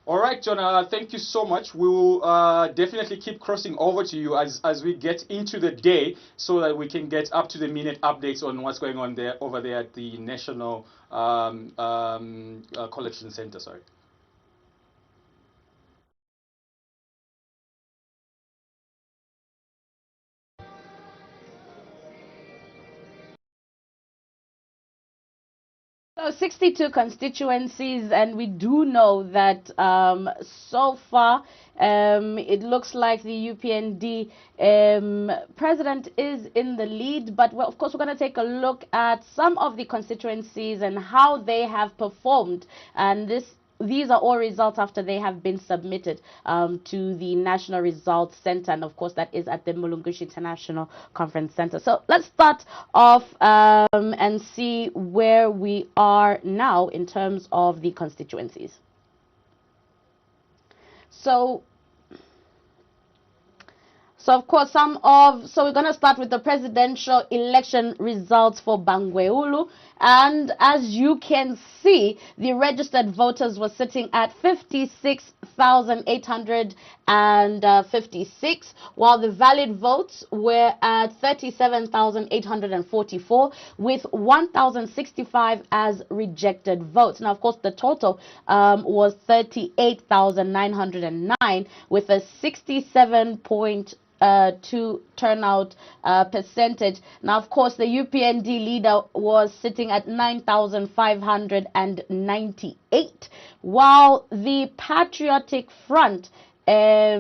All right, John, thank you so much. We will definitely keep crossing over to you as we get into the day so that we can get up to the minute updates on what's going on there over there at the National Collection Center. Sorry. So 62 constituencies, and we do know that so far it looks like the UPND president is in the lead. But of course, we're going to take a look at some of the constituencies and how they have performed. And these are all results after they have been submitted to the National Results Center, and of course that is at the Mulungushi International Conference Center. So let's start off and see where we are now in terms of the constituencies. So of course, so we're going to start with the presidential election results for Bangweulu. And as you can see, the registered voters were sitting at 56,856, while the valid votes were at 37,844, with 1,065 as rejected votes. Now, of course, the total was 38,909, with a 67.2 turnout percentage. Now, of course, the UPND leader was sitting at 9,598, while the Patriotic Front, I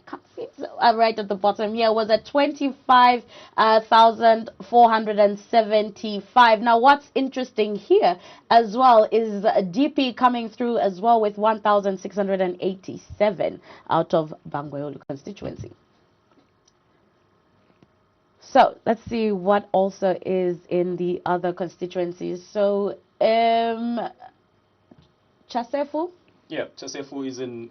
can't see it right at the bottom here, was at 25,475. Now, what's interesting here as well is DP coming through as well with 1,687 out of Bangweulu constituency. So let's see what also is in the other constituencies. So Chasefu. Yeah, Chasefu is in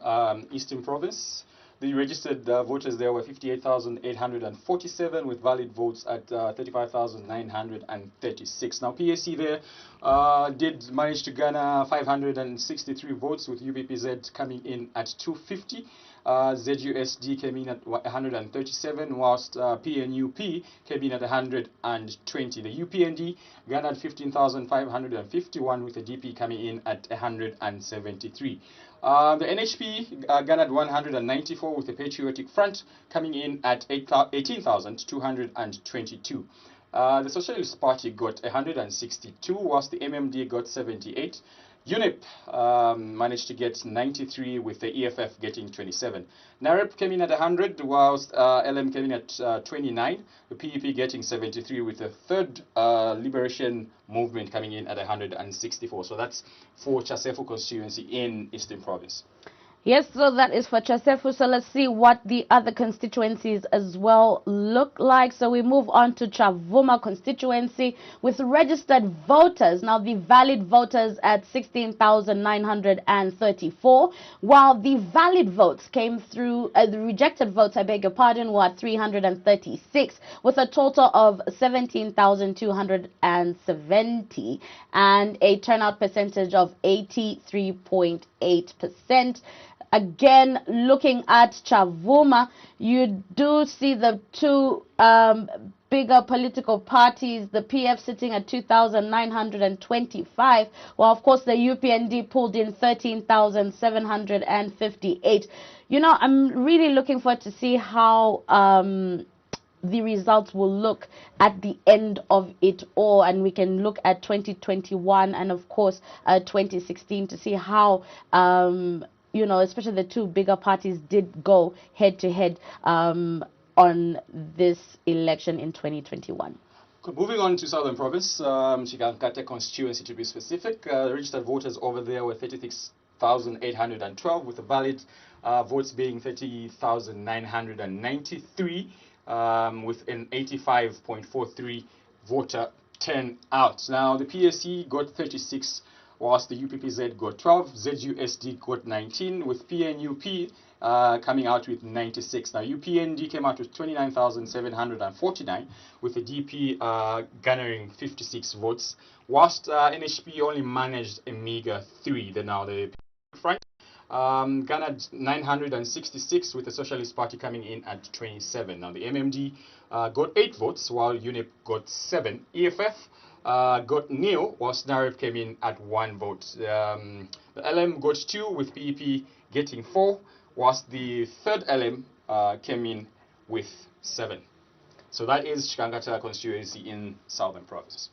Eastern Province. The registered voters there were 58,847 with valid votes at 35,936. Now, PAC there did manage to garner 563 votes with UPPZ coming in at 250. ZUSD came in at 137, whilst PNUP came in at 120. The UPND garnered 15,551 with the DP coming in at 173. The NHP garnered 194 with the Patriotic Front coming in at 18,222. The Socialist Party got 162, whilst the MMD got 78. UNIP managed to get 93 with the EFF getting 27. NAREP came in at 100 whilst LM came in at 29. The PEP getting 73 with the Third Liberation Movement coming in at 164. So that's for Chasefu constituency in Eastern Province. Yes, so that is for Chasefu. So let's see what the other constituencies as well look like. So we move on to Chavuma constituency with registered voters. Now the valid voters at 16,934, while the valid votes came through, the rejected votes, I beg your pardon, were at 336, with a total of 17,270 and a turnout percentage of 83.8%. Again, looking at Chavuma, you do see the two bigger political parties, the PF sitting at 2,925, while of course the UPND pulled in 13,758. You know, I'm really looking forward to see how the results will look at the end of it all, and we can look at 2021 and of course 2016 to see how you know, especially the two bigger parties did go head to head on this election in 2021. Moving on to Southern Province, Chikankate constituency to be specific, registered voters over there were 36,812 with the valid votes being 30,993 with an 85.43 voter turnout. Now the PSC got 36, whilst the UPPZ got 12, ZUSD got 19, with PNUP coming out with 96. Now UPND came out with 29,749, with the DP garnering 56 votes, whilst NHP only managed a meager 3. Now the Front garnered 966, with the Socialist Party coming in at 27. Now the MMD got 8 votes, while UNIP got 7. EFF got nil, while SNAREP came in at 1 vote. The LM got 2, with PEP getting 4, whilst the third LM came in with 7. So that is Chikangata constituency in Southern Province.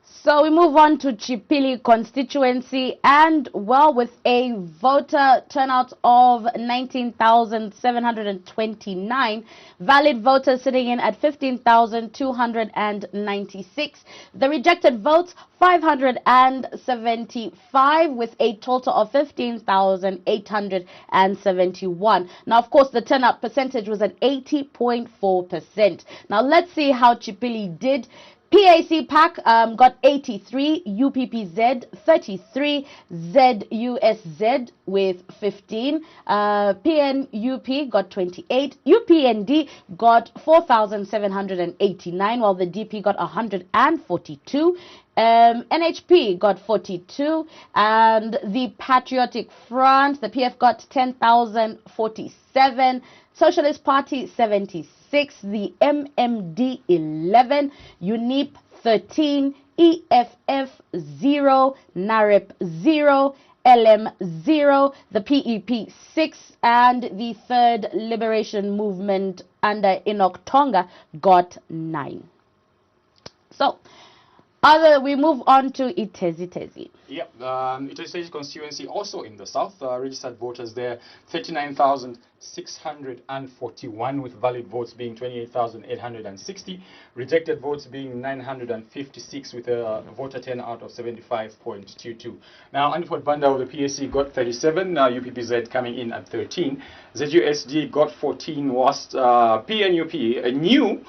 So we move on to Chipili constituency, and well, with a voter turnout of 19,729, valid voters sitting in at 15,296, the rejected votes 575, with a total of 15,871. Now, of course, the turnout percentage was at 80.4%. Now, let's see how Chipili did. PAC PAC got 83, UPPZ 33, ZUSZ with 15, PNUP got 28, UPND got 4,789, while the DP got 142. NHP got 42, and the Patriotic Front, the PF, got 10,047, Socialist Party 76, the MMD 11, UNIP 13, EFF 0, NAREP 0, LM 0, the PEP 6, and the Third Liberation Movement under Enoch Tonga got 9. So, we move on to Itezi. Yep, Itezi constituency also in the south. Registered voters there 39,641, with valid votes being 28,860. Rejected votes being 956, with a voter turnout of 75.22. Now, Anipot Banda of the PSC got 37. UPPZ coming in at 13. ZUSD got 14. Whilst PNUP, a new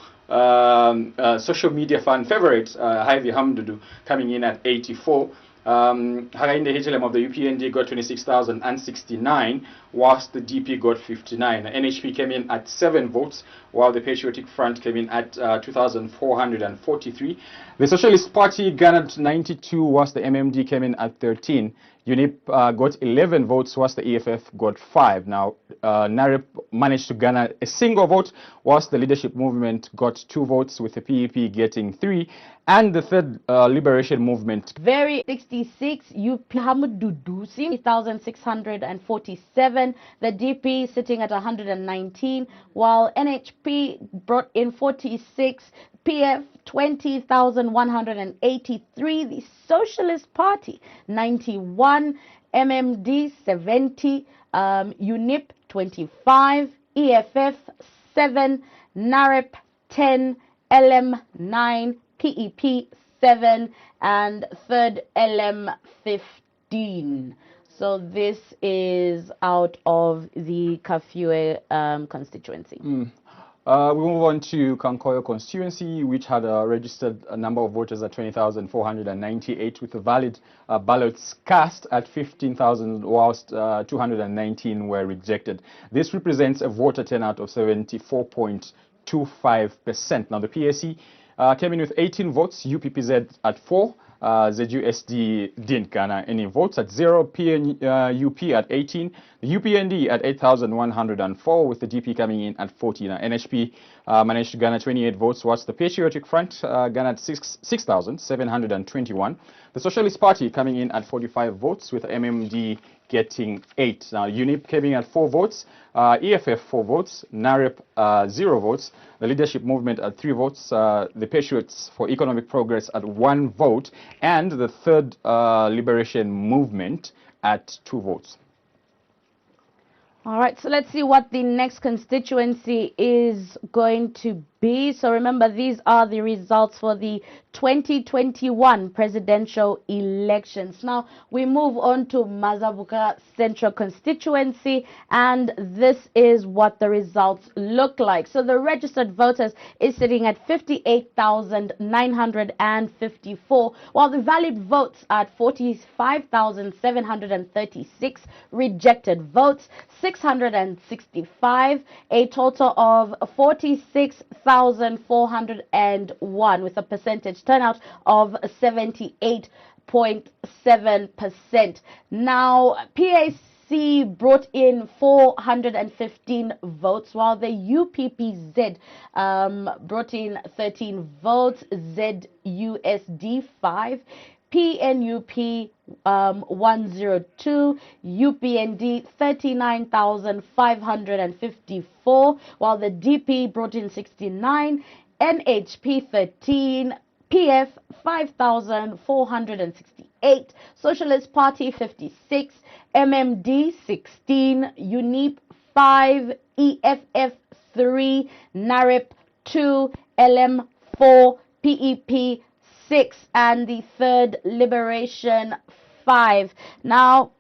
social media fan favorite, Hivi Hamdudu, coming in at 84. Hagainde HLM of the UPND got 26,069, whilst the DP got 59. NHP came in at 7 votes, while the Patriotic Front came in at 2,443. The Socialist Party garnered 92, whilst the MMD came in at 13. UNIP got 11 votes, whilst the EFF got 5. Now, NAREP managed to garner a single vote, whilst the Leadership Movement got 2 votes, with the PEP getting 3, and the Third Liberation Movement. Very 66, Dudusi 1,647, the DP sitting at 119, while NHP brought in 46, PF 20,183, the Socialist Party 91, MMD 70, UNIP 25, EFF 7, NAREP 10, LM 9, PEP 7, and Third LM 15. So this is out of the Kafue constituency. We move on to Concord Constituency, which had a registered number of voters at 20,498, with the valid ballots cast at 15,000, whilst 219 were rejected. This represents a voter turnout of 74.25%. Now, the PSC came in with 18 votes, UPPZ at 4, ZUSD didn't garner any votes at 0, PNUP at 18, the UPND at 8,104, with the DP coming in at 14. NHP managed to garner 28 votes, whilst the Patriotic Front garnered 6,721. The Socialist Party coming in at 45 votes, with MMD getting 8. Now, UNIP came in at 4 votes, EFF 4 votes, NAREP 0 votes, the Leadership Movement at 3 votes, the Patriots for Economic Progress at 1 vote, and the Third Liberation Movement at 2 votes. All right, so let's see what the next constituency is going to be. So remember, these are the results for the 2021 presidential elections. Now, we move on to Mazabuka Central Constituency, and this is what the results look like. So the registered voters is sitting at 58,954, while the valid votes are at 45,736, rejected votes 665, a total of 46,401, with a percentage turnout of 78%. 0.7%. Now, PAC brought in 415 votes, while the UPPZ brought in 13 votes, ZUSD 5, PNUP 102, UPND 39,554, while the DP brought in 69, NHP 13, PF 5,468, Socialist Party 56, MMD 16, UNIP 5, EFF 3, NARIP 2, LM 4, PEP 6, and the Third Liberation 5. Now,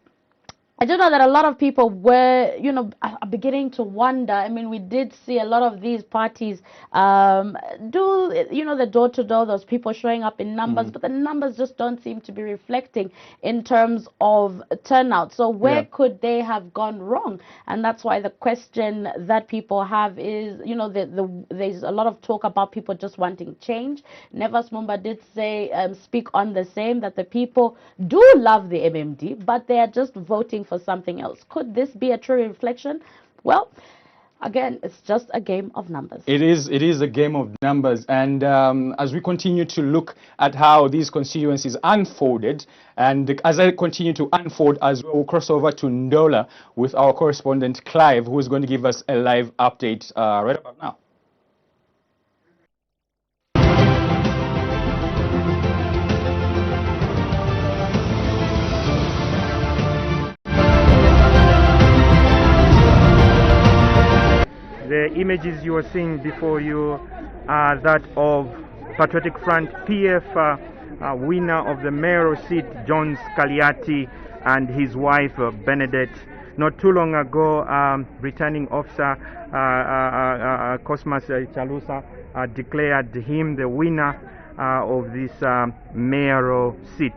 I do know that a lot of people were, are beginning to wonder. I mean, we did see a lot of these parties do, the door-to-door, those people showing up in numbers, but the numbers just don't seem to be reflecting in terms of turnout. So where could they have gone wrong? And that's why the question that people have is, there's a lot of talk about people just wanting change. Nevas Mumba did say, speak on the same, that the people do love the MMD, but they are just voting for something else. Could this be a true reflection? Well, again, it's just a game of numbers. It is a game of numbers, and as we continue to look at how these constituencies unfolded, and as I continue to unfold, as we'll cross over to Ndola with our correspondent Clive, who is going to give us a live update right about now. The images you are seeing before you are that of Patriotic Front PF winner of the mayoral seat, John Scaliati, and his wife, Benedette. Not too long ago, returning officer Cosmas Chalusa declared him the winner of this mayoral seat.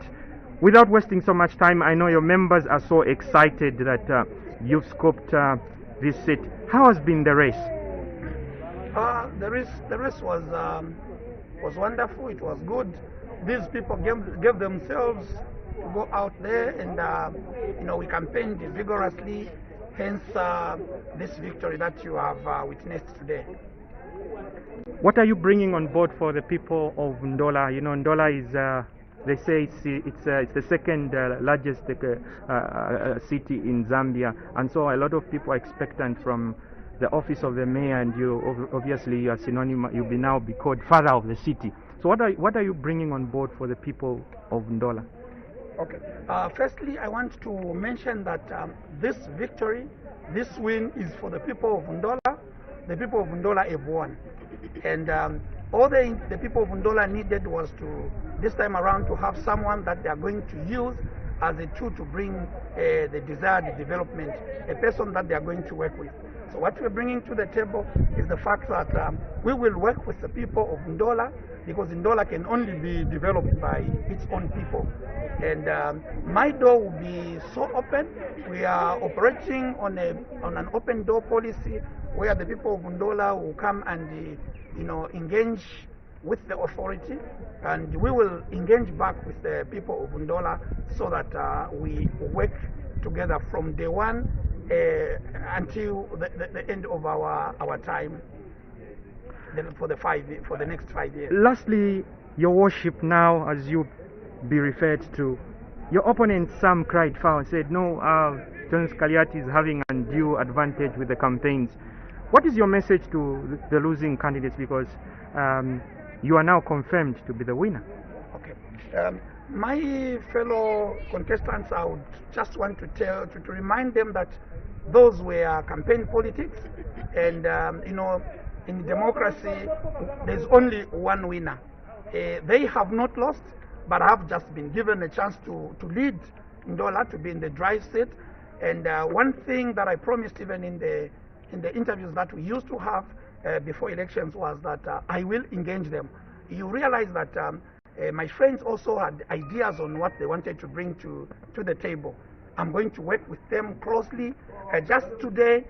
Without wasting so much time, I know your members are so excited that you've scoped this seat. How has been the race? The race was wonderful. It was good. These people gave themselves to go out there, and we campaigned vigorously. Hence, this victory that you have witnessed today. What are you bringing on board for the people of Ndola? Ndola is, they say it's the second largest city in Zambia, and so a lot of people are expectant from the office of the mayor, and you obviously you are synonym. You'll be now be called father of the city. So what are you bringing on board for the people of Ndola? Okay. Firstly, I want to mention that this victory, this win, is for the people of Ndola. The people of Ndola have won, and all the people of Ndola needed was to, this time around, to have someone that they are going to use as a tool to bring the desired development, a person that they are going to work with. So what we're bringing to the table is the fact that we will work with the people of Ndola, because Ndola can only be developed by its own people. And my door will be so open. We are operating on an open door policy where the people of Ndola will come and engage with the authority, and we will engage back with the people of Ndola so that we work together from day one until the end of our time for the next 5 years. Lastly, your worship now, as you be referred to, your opponent some cried foul and said, no, John Scaliati is having undue advantage with the campaigns. What is your message to the losing candidates, because you are now confirmed to be the winner? Okay. My fellow contestants, I would just want to remind them that those were campaign politics, and in democracy there's only one winner. They have not lost, but have just been given a chance to lead Ndola, to be in the drive seat. And one thing that I promised even in the interviews that we used to have before elections was that I will engage them. You realize that my friends also had ideas on what they wanted to bring to the table. I'm going to work with them closely. Just today,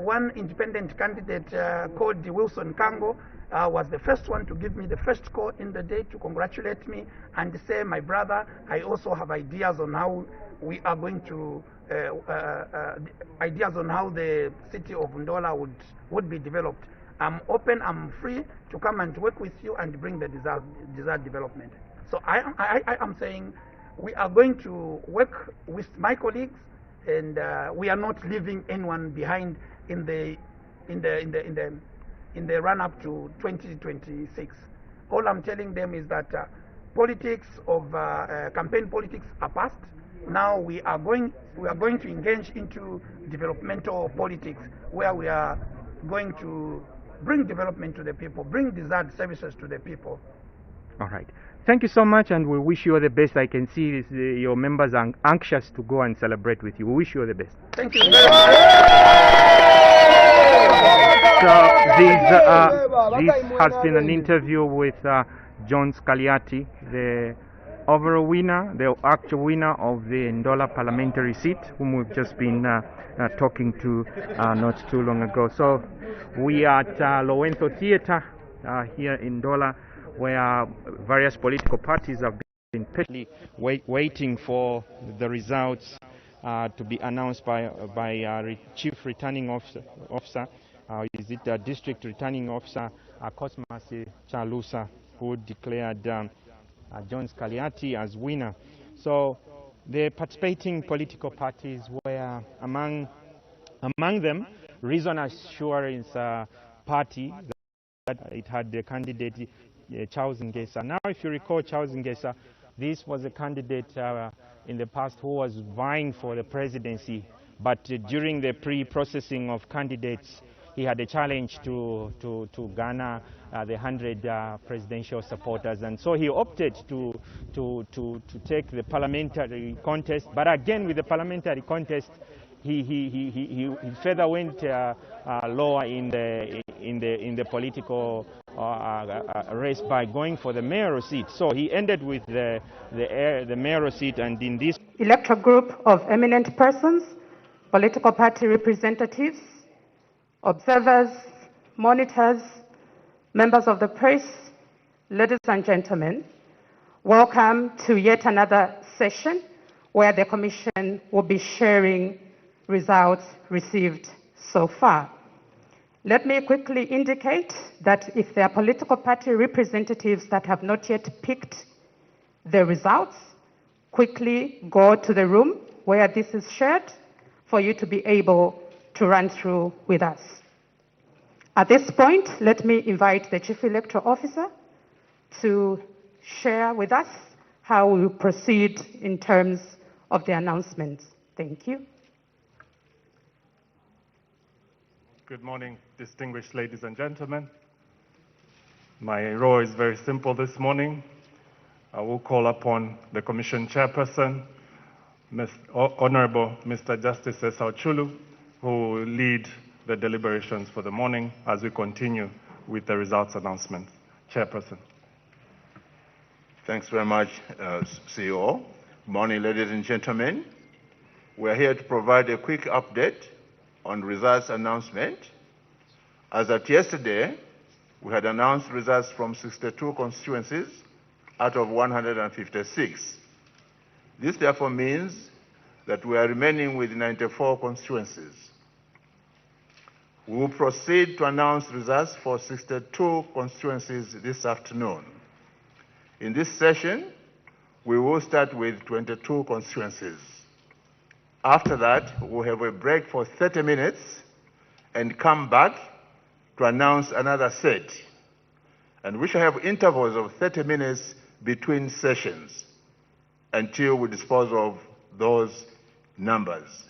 one independent candidate called Wilson Kango was the first one to give me the first call in the day to congratulate me and say, my brother, I also have ideas on how we are going to, ideas on how the city of Ndola would be developed. I'm open, I'm free to come and work with you and bring the desired development. So I am saying we are going to work with my colleagues, and we are not leaving anyone behind in the run-up to 2026. All I'm telling them is that politics of campaign politics are past. Now we are going to engage into developmental politics, where we are going to bring development to the people, bring desired services to the people. All right. Thank you so much, and we wish you all the best. I can see your members are anxious to go and celebrate with you. We wish you all the best. Thank you. So this has been an interview with John Scaliati, the overall winner, the actual winner of the Ndola parliamentary seat, whom we've just been talking to not too long ago. So we are at Lowenzo Theatre here in Ndola, where various political parties have been patiently waiting for the results to be announced by Chief Returning Officer. Is it District Returning Officer Cosmas Chalusa, who declared John Scaliati as winner. So the participating political parties were among them Reason Assurance Party, that it had the candidate Charles Ngesa. Now, if you recall, Charles Ngesa, this was a candidate in the past who was vying for the presidency, but during the pre-processing of candidates, he had a challenge to garner the 100 presidential supporters, and so he opted to take the parliamentary contest. But again, with the parliamentary contest, he further went lower in the political race by going for the mayoral seat. So he ended with the mayoral seat, and in this electoral group of eminent persons, political party representatives, observers, monitors, members of the press, ladies and gentlemen, welcome to yet another session where the Commission will be sharing results received so far. Let me quickly indicate that if there are political party representatives that have not yet picked the results, quickly go to the room where this is shared for you to be able to run through with us. At this point, let me invite the Chief Electoral Officer to share with us how we will proceed in terms of the announcements. Thank you. Good morning, distinguished ladies and gentlemen. My role is very simple this morning. I will call upon the Commission Chairperson, Honorable Mr. Justice Esau Chulu, who will lead the deliberations for the morning as we continue with the results announcements. Chairperson. Thanks very much, CEO. Good morning, ladies and gentlemen. We're here to provide a quick update on results announcement. As at yesterday, we had announced results from 62 constituencies out of 156. This therefore means that we are remaining with 94 constituencies. We will proceed to announce results for 62 constituencies this afternoon. In this session, we will start with 22 constituencies. After that, we'll have a break for 30 minutes and come back to announce another set. And we shall have intervals of 30 minutes between sessions until we dispose of those numbers.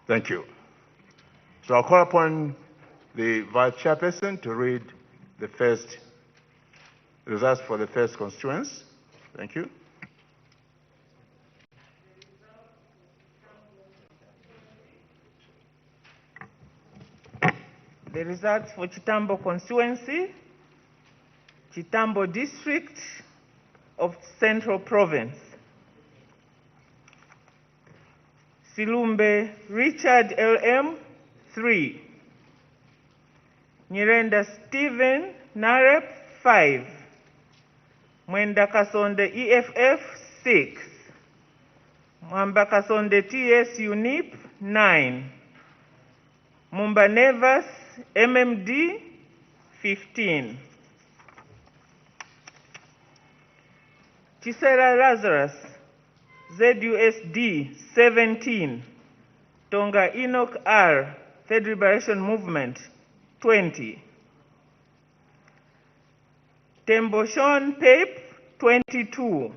Thank you. So I'll call upon the Vice Chairperson to read the first results for the first constituency. Thank you. The results for Tambo Constituency, Tambo District of Central Province. Silumbe Richard LM 3. Nyirenda Stephen Narep 5. Mwenda Kasonde EFF 6. Mwamba Kasonde TS UNIP 9. Mumba Nevas MMD 15. Chisera Lazarus ZUSD 17. Tonga Enoch R, Third Liberation Movement 20. Tembo Sean Pape 22.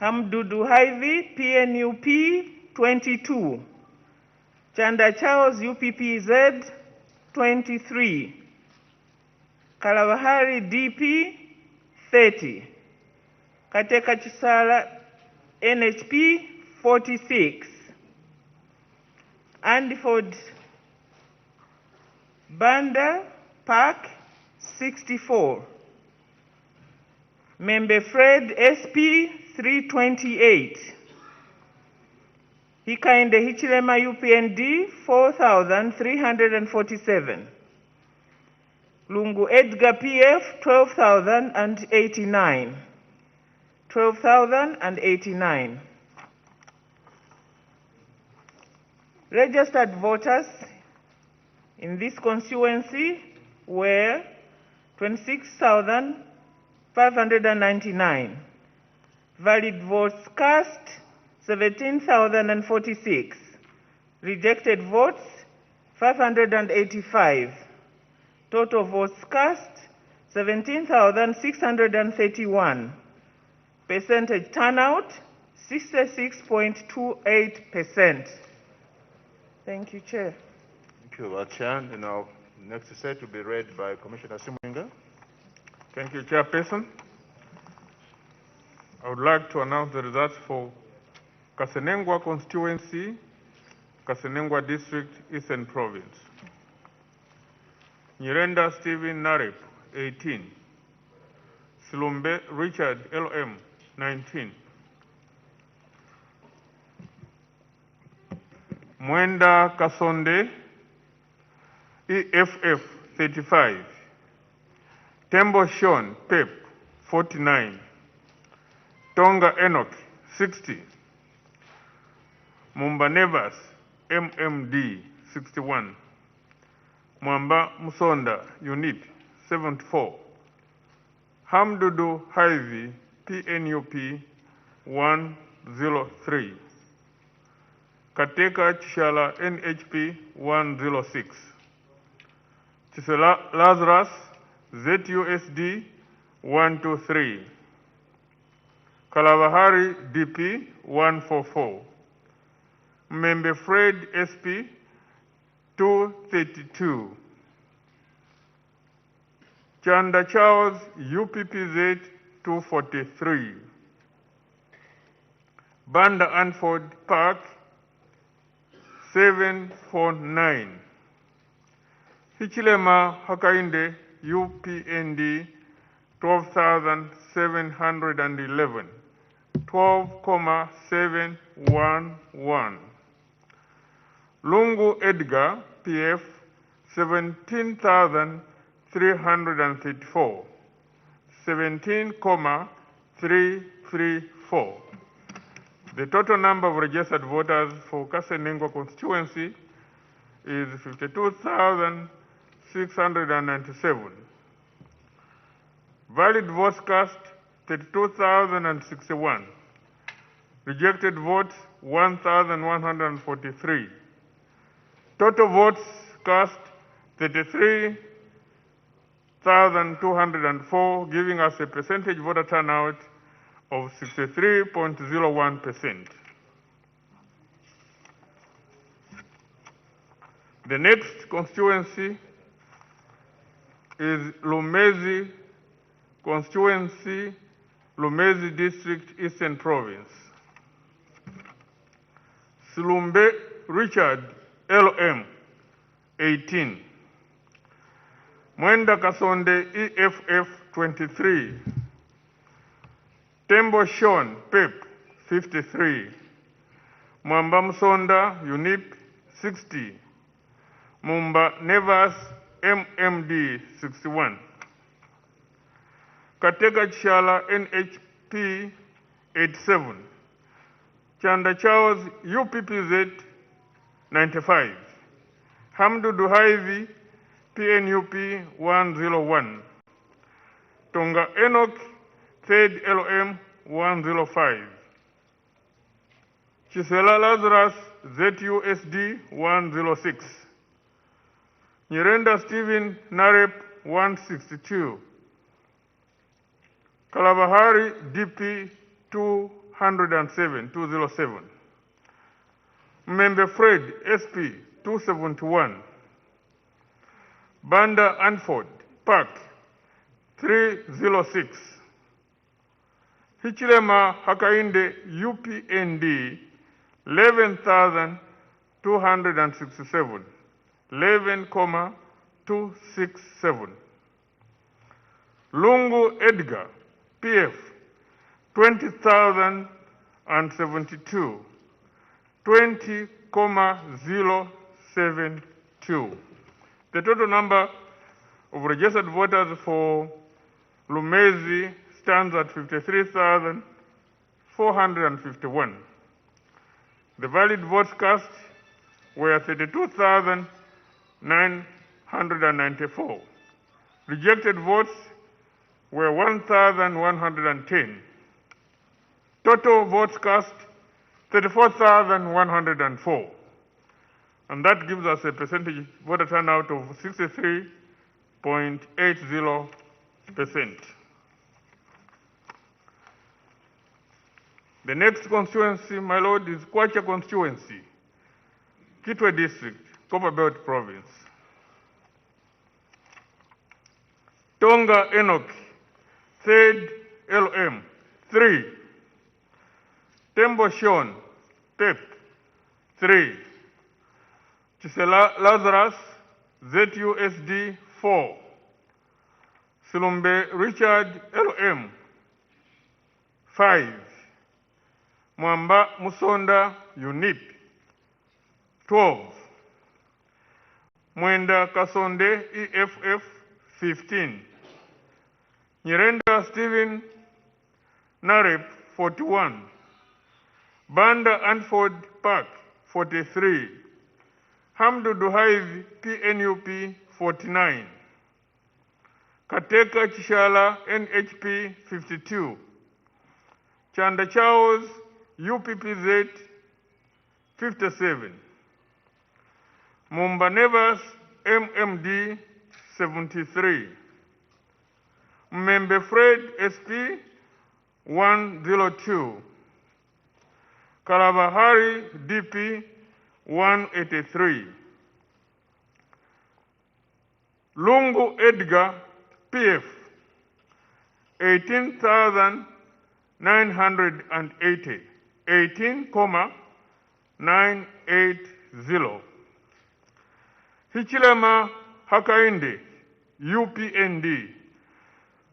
Hamdudu Haivi PNUP 22. Chanda Charles UPPZ 23. Kalawahari DP 30. Kateka Chisala NHP 46. Andiford Banda Park 64. Membe Fred SP 328. Hikainde Hichilema UPND 4,347. Lungu Edgar PF 12,089. 12,089. Registered voters in this constituency were 26,599. Valid votes cast 17,046. Rejected votes 585. Total votes cast 17,631. Percentage turnout 66.28%. Thank you, Chair. Thank you, Achan. And now, next set to be read by Commissioner Simwinga. Thank you, Chairperson. I would like to announce the results for Kasenengwa Constituency, Kasenengwa District, Eastern Province. Nyirenda Stephen Narep, 18. Silumbe Richard LM, 19. Mwenda Kasonde EFF 35. Tembo Sean Pep 49. Tonga Enoch 60. Mumba Nevas MMD 61. Mwamba Musonda Unit 74. Hamdudu Haivi PNUP 103. Kateka Chishala NHP 106. Chisela Lazarus ZUSD 123. Kalawahari DP 144. Membe Fred SP 232. Chanda Charles UPPZ 243. Banda Anford Park 749. Hichilema Hakainde UPND 12,711. 12,711. Lungu Edgar PF 17,334. 17,334. The total number of registered voters for Kasenengwa constituency is 52,697. Valid votes cast 32,061. Rejected votes 1,143. Total votes cast 33,204, giving us a percentage voter turnout of 63.01%. The next constituency is Lumezi Constituency, Lumezi District, Eastern Province. Silumbe Richard LM, 18. Mwenda Kasonde EFF 23. Tembo Sean Pep 53. Mwamba Msonda, UNIP, 60. Mumba Nevas, MMD, 61. Kateka Chishala, NHP, 87. Chanda Charles, UPPZ, 95. Hamdu Duhaivi, PNUP, 101. Tonga Enoch, 3rd LM, 105. Chisela Lazarus, ZUSD, 106. Nyirenda Stephen Narep, 162. Kalabahari DP, 207. Member Fred, SP, 271. Banda Anford, Park, 306. Hichilema Hakainde, UPND, 11,267. 11,267. Lungu Edgar, PF, 20,072. 20,072. The total number of registered voters for Lumezi stands at 53,451. The valid votes cast were 32,994. Rejected votes were 1,110. Total votes cast, 34,104. And that gives us a percentage voter turnout of 63.80%. The next constituency, my lord, is Kwacha Constituency, Kitwe District, Copperbelt Province. Tonga Enoch, 3rd LM, 3. Tembo Sean, PEP, 3. Chisela Lazarus, ZUSD, 4. Silumbe Richard, LM, 5. Mwamba Musonda, UNIP, 12. Mwenda Kasonde, EFF, 15. Nyirenda Stephen Narep, 41. Banda Anford Park, 43. Hamdu Duhaivi, PNUP, 49. Kateka Chishala, NHP, 52. Chanda Charles, UPPZ, 57. Mumba Nevas, MMD, 73. Member Fred, SP, 102. Kalabahari, DP, 183. Lungu Edgar, PF, 18,980. 18,980. Hichilema Hakainde, UPND,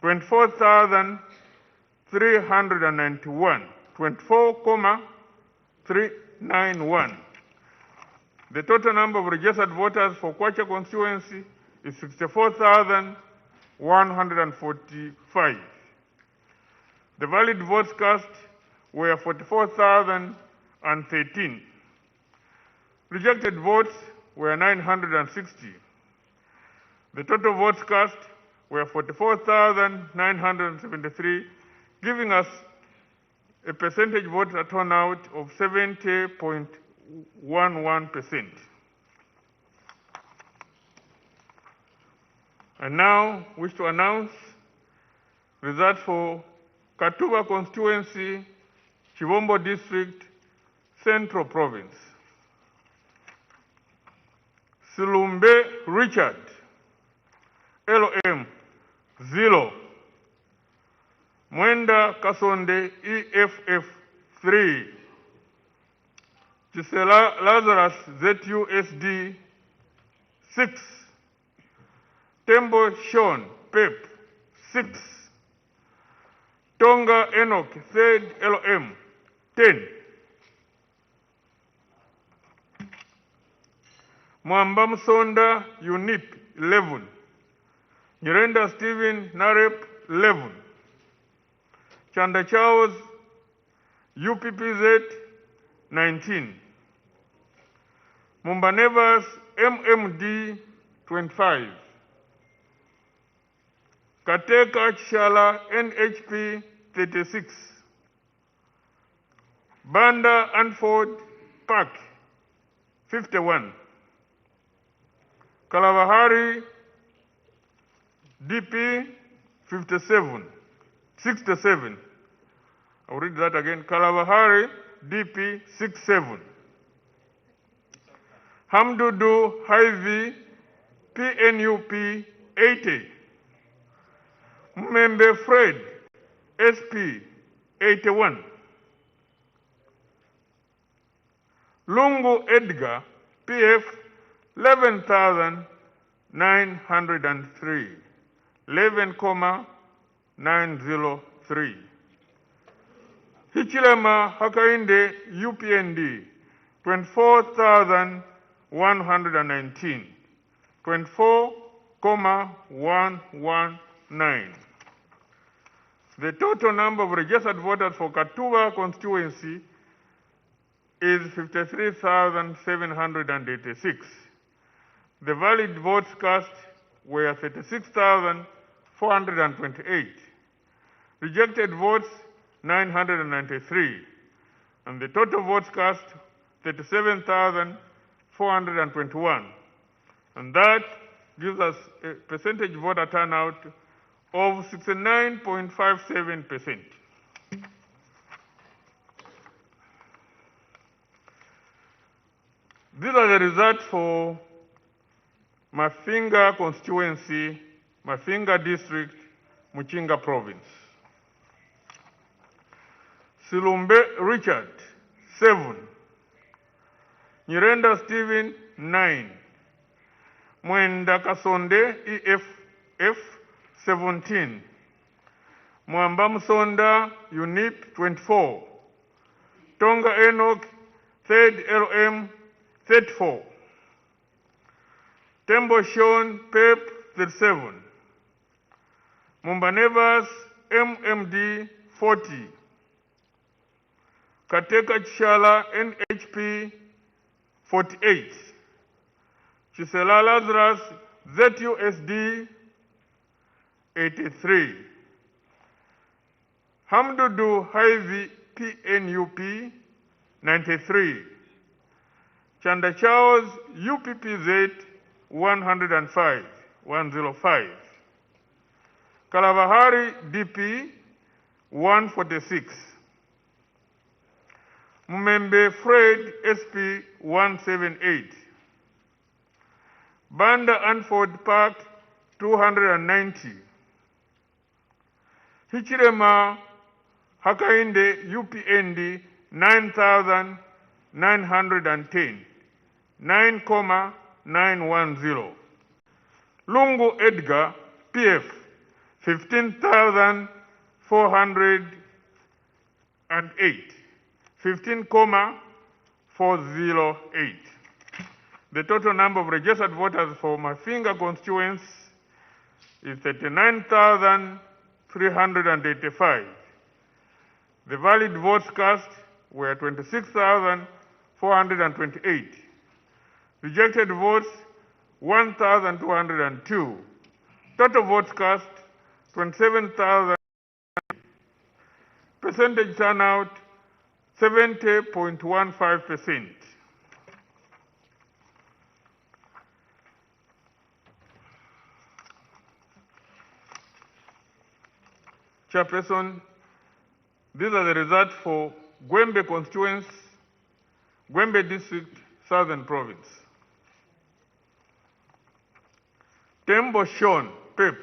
24,391. 24,391. The total number of registered voters for Kwacha constituency is 64,145. The valid votes cast were 44,013. Rejected votes were 960. The total votes cast were 44,973, giving us a percentage voter turnout of 70.11%. I now wish to announce results for Katuba constituency, Chivombo district, Central Province. Silumbe Richard, LM, 0. Mwenda Kasonde, EFF, 3. Chisela Lazarus, ZUSD, 6. Tembo Sean, PEP, 6. Tonga Enoch, 3rd LM, 10. Mwamba Msonda, UNIP, 11. Nyirenda Stephen, NAREP, 11. Chanda Charles, UPPZ, 19. Mumbanevas, MMD, 25. Kateka Chishala, NHP, 36. Banda Anford Park, 51. Kalavahari, DP, 67. I'll read that again. Kalavahari, DP, 67. Hamdudu, Hivi, PNUP, 80. Mmembe Fred, SP, 81. Lungu Edgar, PF, 11,903. 11,903. Hichilema Hakainde, UPND, 24,119. 24,119. The total number of registered voters for Katuba constituency is 53,786. The valid votes cast were 36,428. Rejected votes 993. And the total votes cast 37,421. And that gives us a percentage voter turnout of 69.57%. These are the results for Mafinga constituency, Mafinga district, Muchinga province. Silumbe Richard, 7. Nyirenda Stephen, 9. Mwenda Kasonde, EFF, 17. Mwamba Msonda, UNIP, 24. Tonga Enoch, 3rd LM, 34. Tembo Sean, PEP, 37. Mumbanevas, MMD, 40. Kateka Chishala, NHP, 48. Chisela Lazarus, ZUSD, 83. Hamdudu Hivi, PNUP, 93. Chanda Charles, UPPZ, 105. Kalavahari, DP, 146. Mmembe Fred, SP, 178. Banda Anford Park, 290. Hichilema Hakainde, UPND, 9,910. 9,910. Lungu Edgar, PF, 15,408. 15,408. The total number of registered voters for Mafinga constituency is 39,385. The valid votes cast were 26,428. Rejected votes, 1,202. Total votes cast, 27,000. Percentage turnout, 70.15%. Chairperson, these are the results for Gwembe constituency, Gwembe district, Southern Province. Tembo Sean, PEP,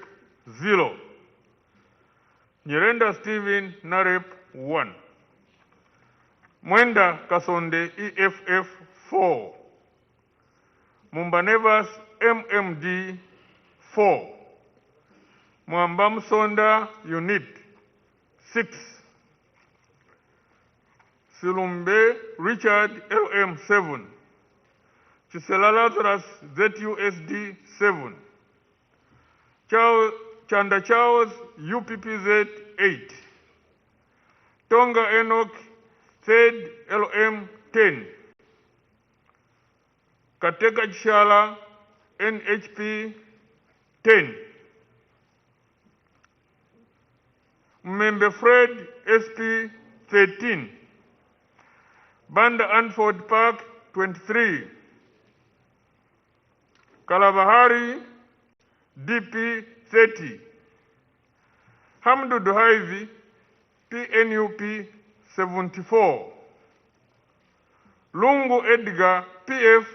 0. Nyirenda Stephen, NAREP, 1. Mwenda Kasonde, EFF, 4. Mumbanevas, MMD, 4. Mwamba Msonda, UNIT, 6. Silumbe Richard, LM, 7. Chisela Lazarus, ZUSD 7. Chanda Charles, UPPZ 8. Tonga Enoch, Third LM 10. Kateka Chishala, NHP 10. Member Fred, SP 13. Banda Anford Park 23. Kalabahari, DP 30. Hamdu Duhaizi, PNUP 74. Lungu Edgar, PF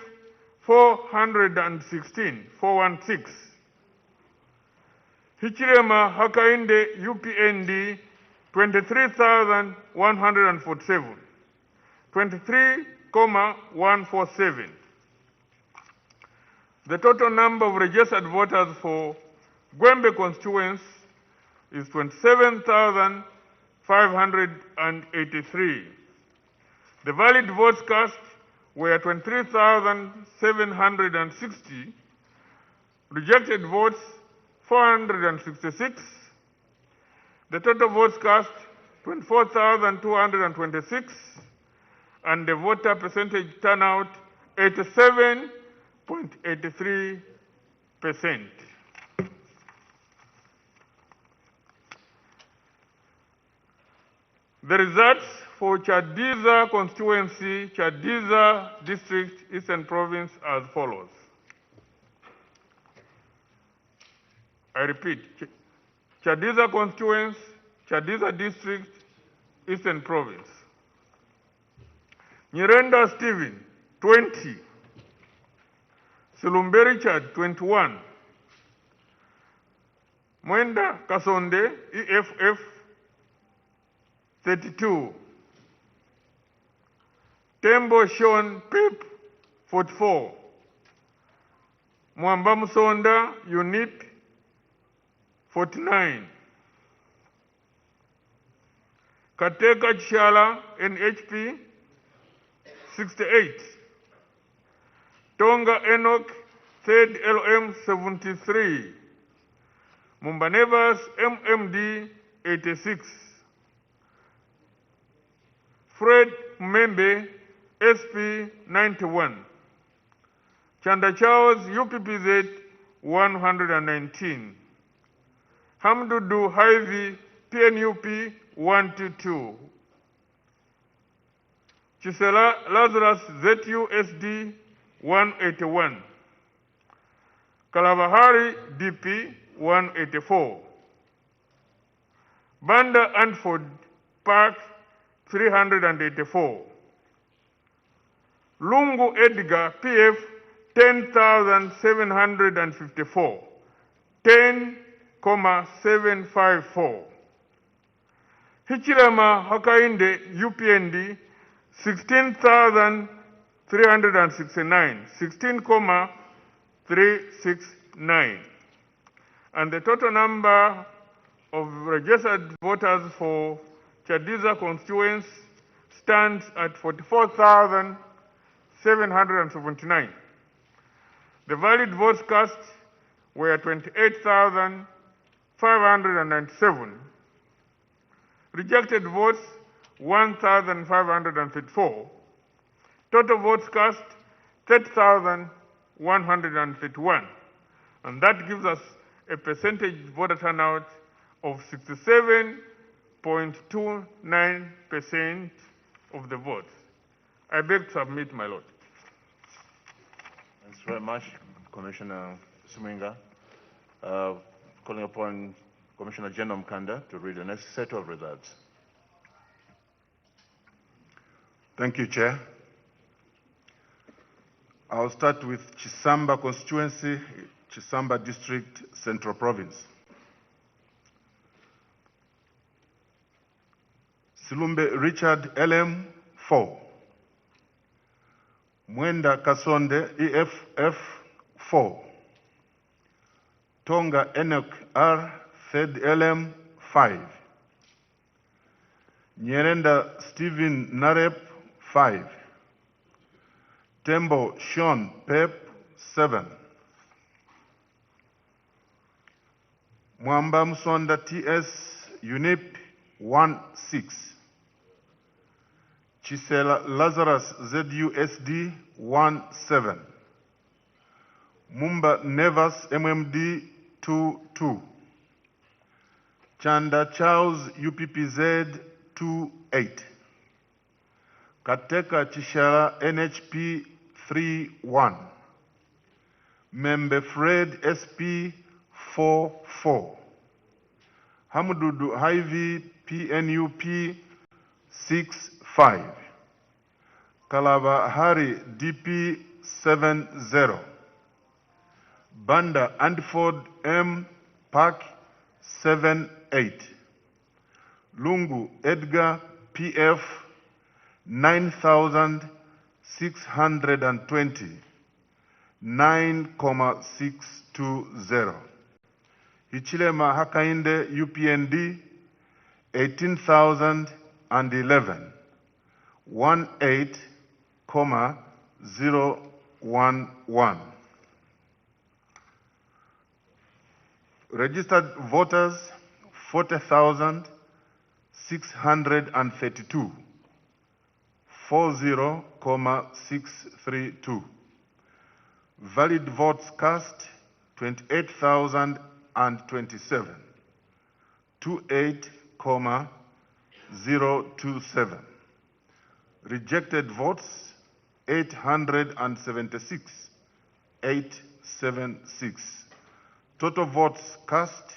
416. Hichirema Hakainde, UPND 23,147. 23,147. The total number of registered voters for Gwembe constituency is 27,583. The valid votes cast were 23,760. Rejected votes 466. The total votes cast 24,226. And the voter percentage turnout 87.83%. The results for Chadiza constituency, Chadiza district, Eastern Province as follows. I repeat, Chadiza constituency, Chadiza district, Eastern Province. Nyirenda Stephen, 20. Silumbe Richard, 21. Mwenda Kasonde, EFF, 32. Tembo Sean Pip, 44. Mwamba Musonda, UNIP, 49. Kateka Chishala, NHP, 68. Tonga Enoch, Third LM 73. Mumbanevas MMD 86. Fred Membe SP 91. Chanda Charles UPPZ 119. Hamdudu Haizi PNUP 122. Chisela Lazarus ZUSD 181. Kalabahari DP 184. Banda Anford Park 384. Lungu Edgar PF 10,754. 10,754. Hichirema Hakainde UPND 16,369. 16,369. And the total number of registered voters for Chadiza constituency stands at 44,779. The valid votes cast were 28,597. Rejected votes 1,534. Total votes cast 30,131. And that gives us a percentage voter turnout of 67.29% of the votes. I beg to submit, my lord. Thanks very much, Commissioner Suminga. Calling upon Commissioner General Mkanda to read the next set of results. Thank you, Chair. I'll start with Chisamba constituency, Chisamba district, Central Province. Silumbe Richard LM 4. Mwenda Kasonde EFF 4. Tonga Enoch R Fed LM 5. Nyerenda Stephen Narep 5. Tambo Sean Pep 7. Mwamba Msonda TS UNIP 16. Chisela Lazarus ZUSD 17. Mumba Nevas MMD 22. Chanda Charles UPPZ 28. Kateka Chishala NHP 31. Membe Fred SP 44. Hamududu Hivi PNUP 65. Kalaba Hari DP 70. Banda Andford M Park 78. Lungu Edgar PF 9,620. 9,620. Hichilema Hakainde UPND 18,011. 18,011. Registered voters 40,632. 40,632. Valid votes cast 28,027. 28,027. Rejected votes 876. 876. Total votes cast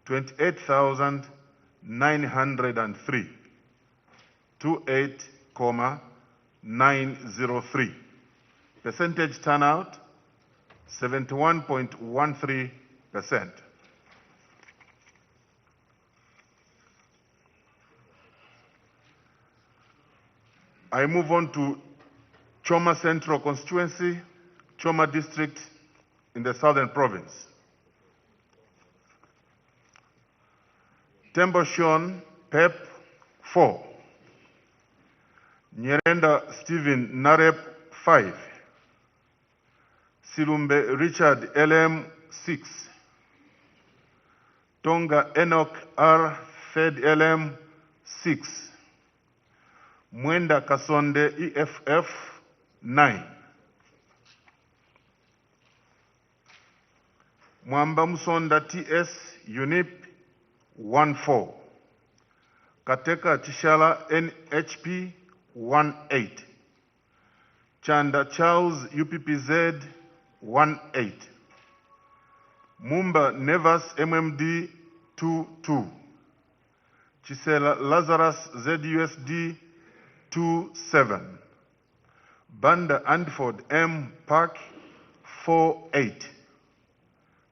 28,903. 28,903. Percentage turnout 71.13%. I move on to Choma Central Constituency, Choma District in the Southern Province. Tembo Sean Pep 4. Nyerenda Stephen Narep 5. Silumbe Richard LM 6. Tonga Enoch R Fed LM 6. Mwenda Kasonde EFF 9. Mwamba Musonda TS UNIP 14. Kateka Chishala NHP 18. Chanda Charles UPPZ 18. Mumba Nevas MMD 22. Chisela Lazarus ZUSD 27. Banda Andford M Park 48.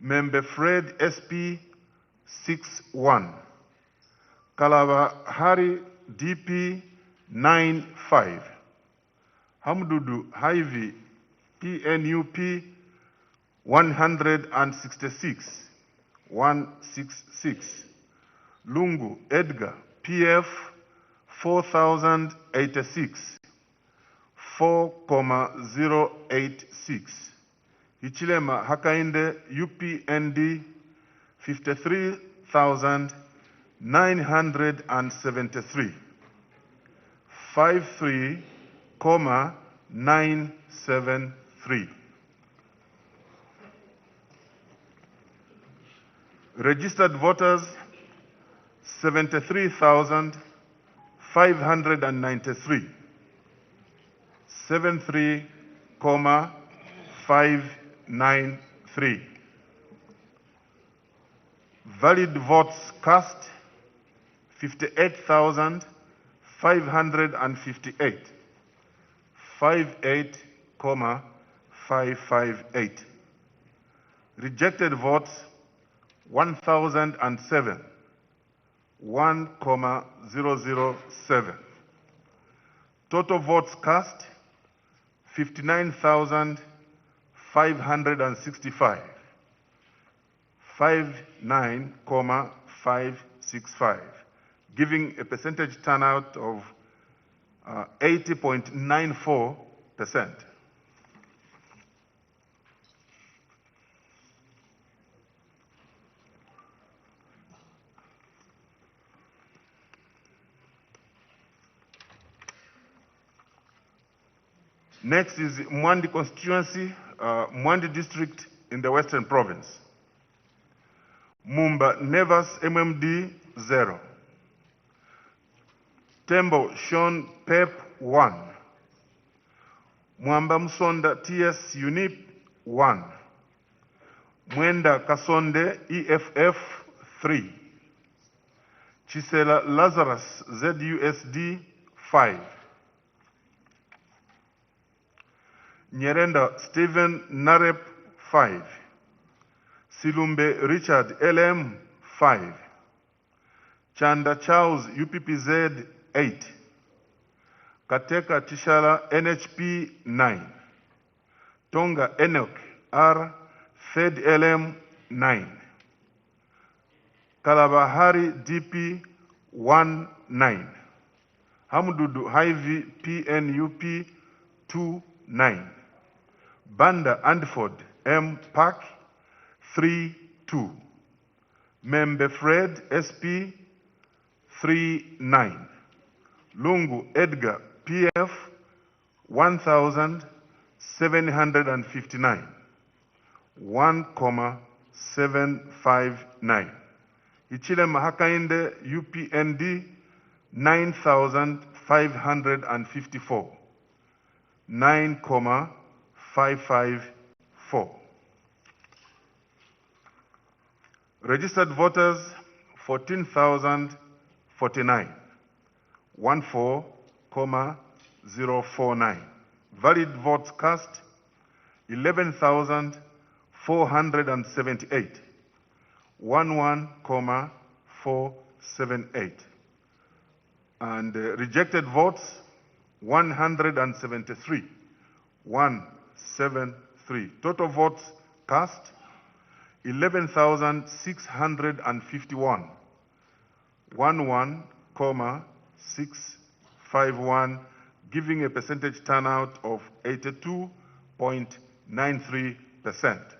Membe Fred SP 61. Kalaba Hari DP 95. Hamdudu Hivi PNUP 166. 166. Lungu Edgar PF 4,086. 4,086. Hichilema Hakainde UPND 53,973. 53,973. Registered voters 73,593. 73,593. Valid votes cast 58,558. 58,558. Rejected votes 1,007. 1,007. Total votes cast 59,565. 59,565, giving a percentage turnout of 80.94%. Next is Mwandi Constituency, Mwandi District in the Western Province. Mumba Nevas MMD 0. Tembo Sean Pep 1. Mwamba Msonda TS UNIP 1. Mwenda Kasonde EFF 3. Chisela Lazarus ZUSD 5. Nyerenda Stephen Narep 5. Silumbe Richard LM 5. Chanda Charles UPPZ 8. Kateka Tishala NHP 9. Tonga Enoch R Fed LM 9. Kalabahari DP 19. Hamdudu Hivi PNUP 29. Banda Andford M Park 3-2. Membe Fred SP 3-9. Lungu Edgar PF 1,759. 1,759. Ichile Mahakainde UPND 9,554. 9,554. Registered voters 14,049. 14,049. Valid votes cast 11,478. 11,478. And rejected votes 173. 173. Total votes cast 11,651. 11,651, giving a percentage turnout of 82.93%.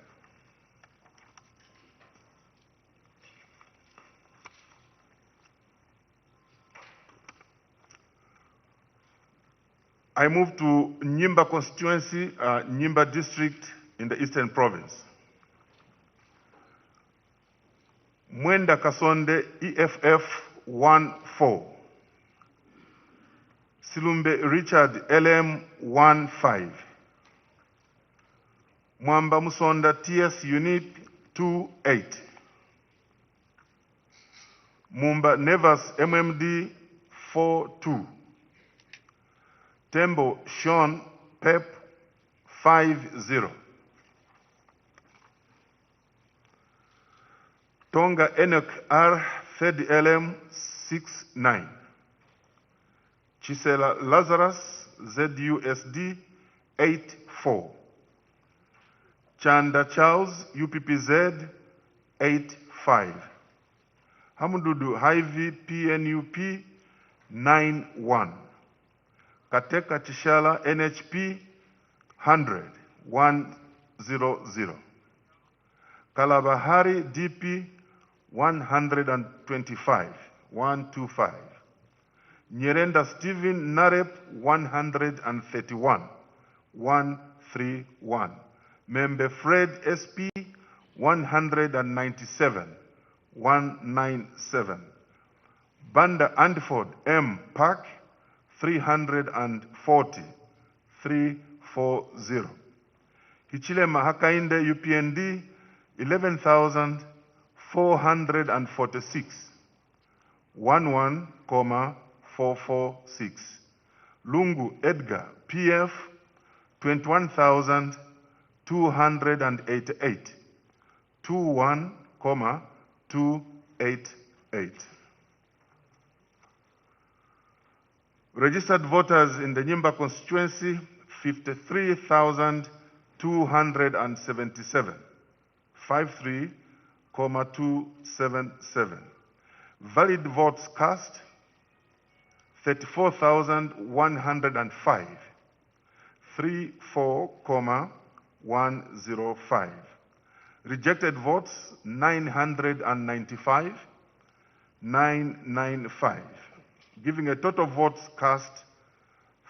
I move to Nyimba Constituency, Nyimba District in the Eastern Province. Mwenda Kasonde EFF 1-4. Silumbe Richard LM 1-5. Mwamba Musonda TS UNIP 2-8. Mumba Nevas MMD 4-2. Tembo Sean Pep 5-0. Tonga Enoch R Fed LM 6-9. Chisela Lazarus ZUSD 8-4. Chanda Charles UPPZ 8-5. Hamdudu Hivi PNUP 9-1. Kateka Tishala NHP 100 100. Kalabahari DP 125 125. Nyerenda Stephen Narep 131 131. Membe Fred SP 197 197. Banda Andford M Park 340 340. Hichile Mahakainde UPND 11,446. 11,446. Lungu Edgar PF 21,288. 21,288. Registered voters in the Nyimba constituency 53,277. 53,277. Valid votes cast 34,105. 34,105. Rejected votes 995,995, giving a total votes cast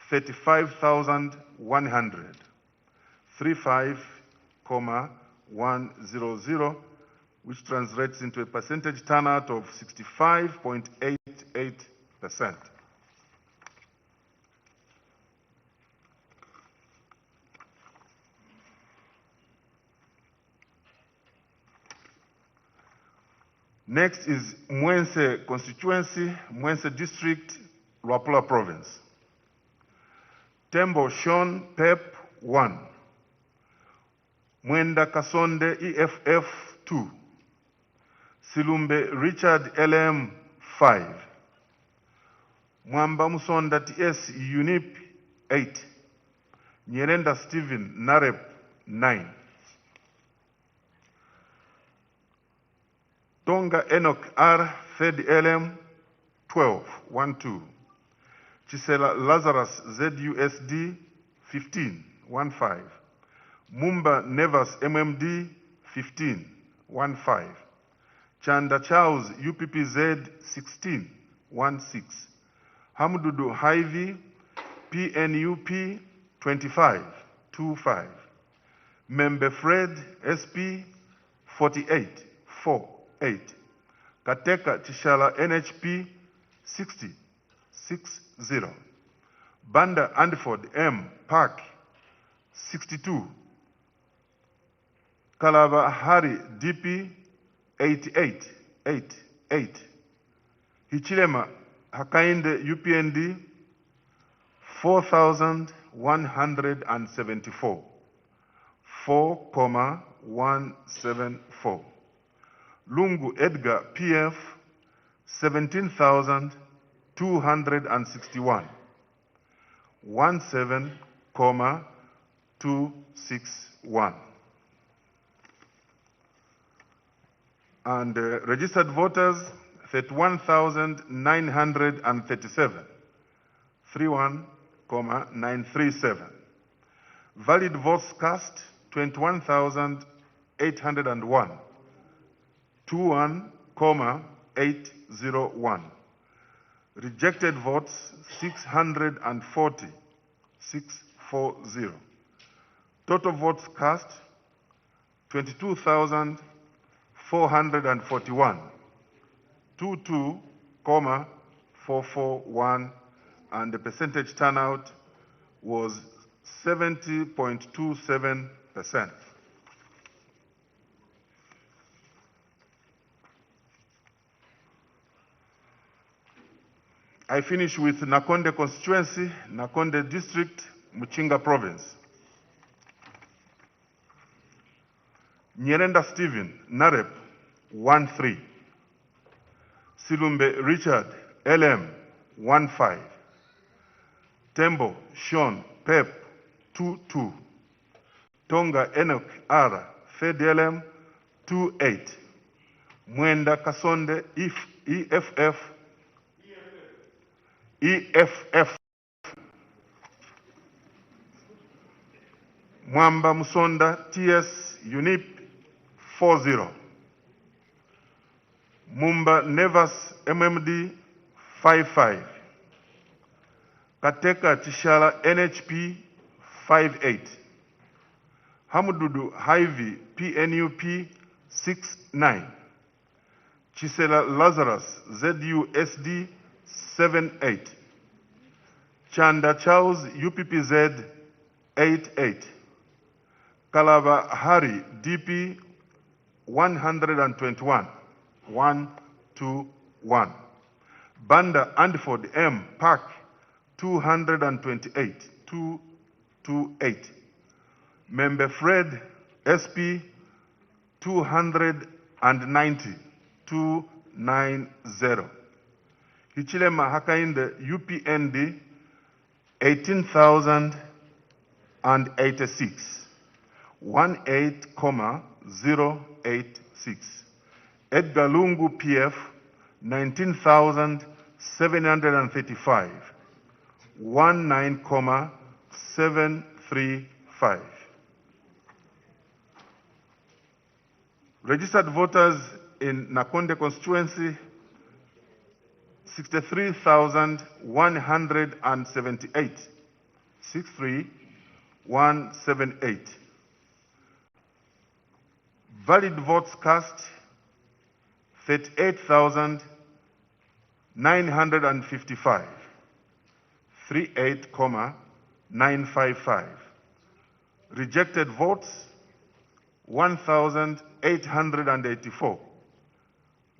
35,100, 35,100, which translates into a percentage turnout of 65.88%. Next is Mwense Constituency, Mwense District, Luapula Province. Tembo Sean Pep 1. Mwenda Kasonde EFF 2. Silumbe Richard LM 5. Mwamba Musonda TS UNIP 8. Nyerenda Stephen Narep 9. Tonga Enoch R. Third LM 12, 1-2. Chisela Lazarus ZUSD 15, 1-5. Mumba Nevas MMD 15, 1-5. Chanda Charles UPPZ 16, 1-6. Hamdudu Hyvy PNUP 25, 2-5. Membe Fred SP 48, 4. 8. Kateka Tishala NHP 60, 6-0. Banda Andford M. Park 62. Kalaba Hari DP 88, 8, 8. Hichilema Hakainde UPND 4,174, 4,174. Lungu Edgar PF 17,261, 17,261. And registered voters 31,937, 31,937. Valid votes cast 21,801. 21,801. Rejected votes 640, 640. Total votes cast 22,441, 22,441, and the percentage turnout was 70.27%. I finish with Concord Constituency, Concord District, Muchinga Province. Nyerenda Stephen, Narep, 1-3. Silumbe Richard, LM, 1-5. Tembo Sean Pep, 2-2. Tonga Enoch R, Third LM, 2-8. Mwenda Kasonde EFF, Mwamba Musonda TS UNIP 40. Mumba Nevas MMD 55. Kateka Tishala NHP 58. Hamdudu Hyvy PNUP 69. Chisela Lazarus ZUSD 78. Chanda Charles UPPZ 88. Kalaba Hari DP 121, 121. Banda Andford M Park 228, 228. Member Fred SP 290, 290. Hichilema Hakainde UPND 18,086, 18,086. Edgar Lungu PF 19,735, 19,735. 135. Registered voters in Concord Constituency, 63,178. 63,178. Valid votes cast, 38,955. 38,955. Rejected votes, 1,884.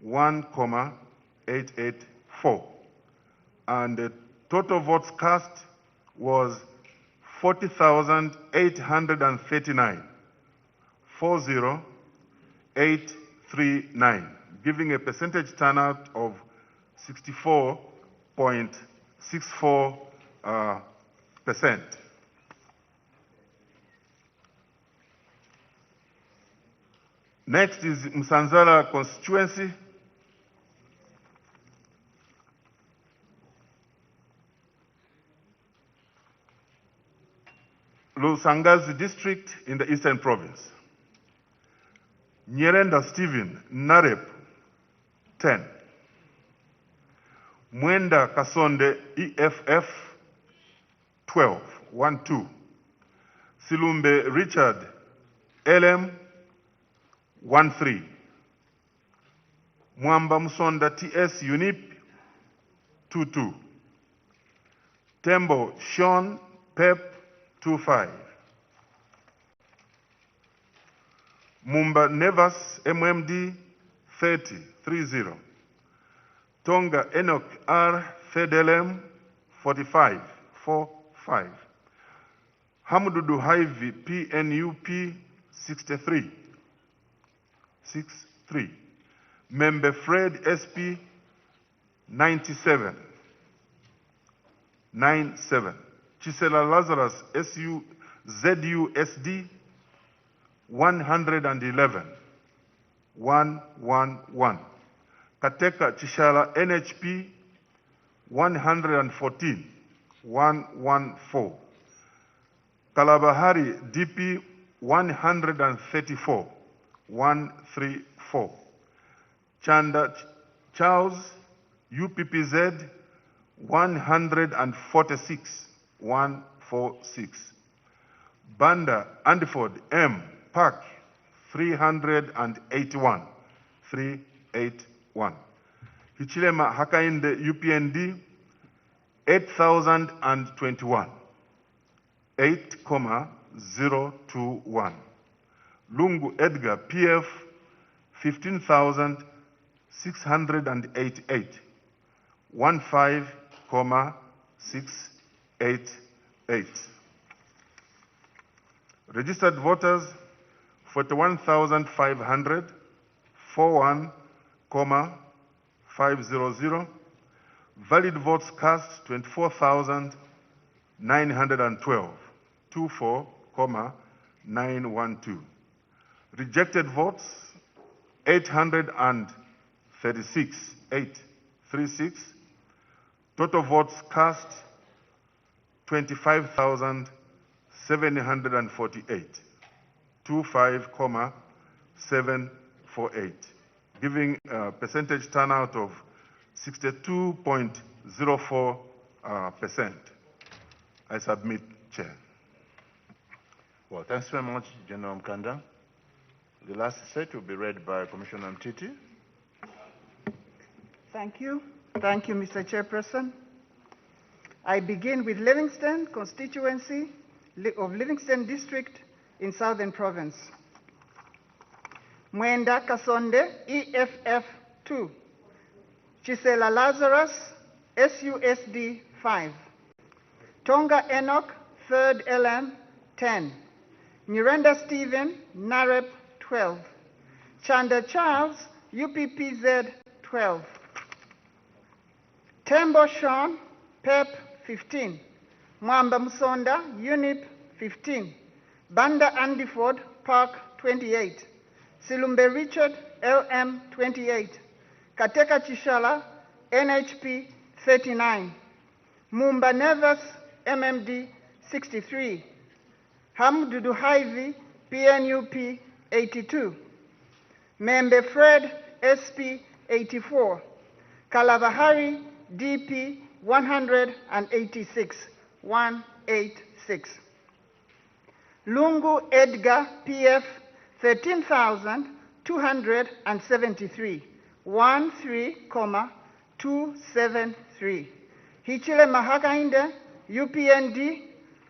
1,884. And the total votes cast was 40,839. 40,839, giving a percentage turnout of 64.64%. Next is Msanzala Constituency. Lusangazi District in the Eastern Province. Nyerenda Stephen, Narep, 10. Mwenda Kasonde, EFF, 12, 1-2. Silumbe Richard, LM, 1-3. Mwamba Musonda, TS, UNIP, 2-2. Tembo Sean, PEP, 2-5. Mumba Nevas, MMD, 30, 3-0. Tonga Enoch R, FEDLM, 45, 4-5. Hamududu Haivi, PNUP, 63, 6-3. Member Fred, SP, 97, 9-7. Chisela Lazarus, ZUSD, 111, 111. Kateka Chishala, NHP, 114, 114. Kalabahari, DP, 134, 134. Chanda Charles, UPPZ, 146, 146. Banda Andiford, M, PAC, 381, 381. Hichilema Hakainde, UPND, 8,021, 8,021. Lungu Edgar, PF, 15,688, 15,688. Registered voters, 41,500, 41,500. Valid votes cast, 24,912, 24,912. Rejected votes, 836, 836. Total votes cast, 25,748, 25,748, giving a percentage turnout of 62.04%. I submit, Chair. Well, thanks very much, General Mkanda. The last set will be read by Commissioner Mtiti. Thank you. Thank you, Mr. Chairperson. I begin with Livingston Constituency of Livingston District in Southern Province. Mwenda Kasonde, EFF 2. Chisela Lazarus, SUSD 5. Tonga Enoch, 3rd LM 10. Nyirenda Stephen, NAREP 12. Chanda Charles, UPPZ 12. Tembo Sean, PEP 15. Mwamba Musonda, UNIP 15. Banda Andiford, Park 28. Silumbe Richard, LM 28. Kateka Chishala, NHP 39. Mumba Nevas, MMD 63. Hamdudu Haivi, PNUP 82. Membe Fred, SP 84. Kalabahari, DP 186. 186. Lungu Edgar, PF 13,273. 13,273. Hichile Mahakainde, UPND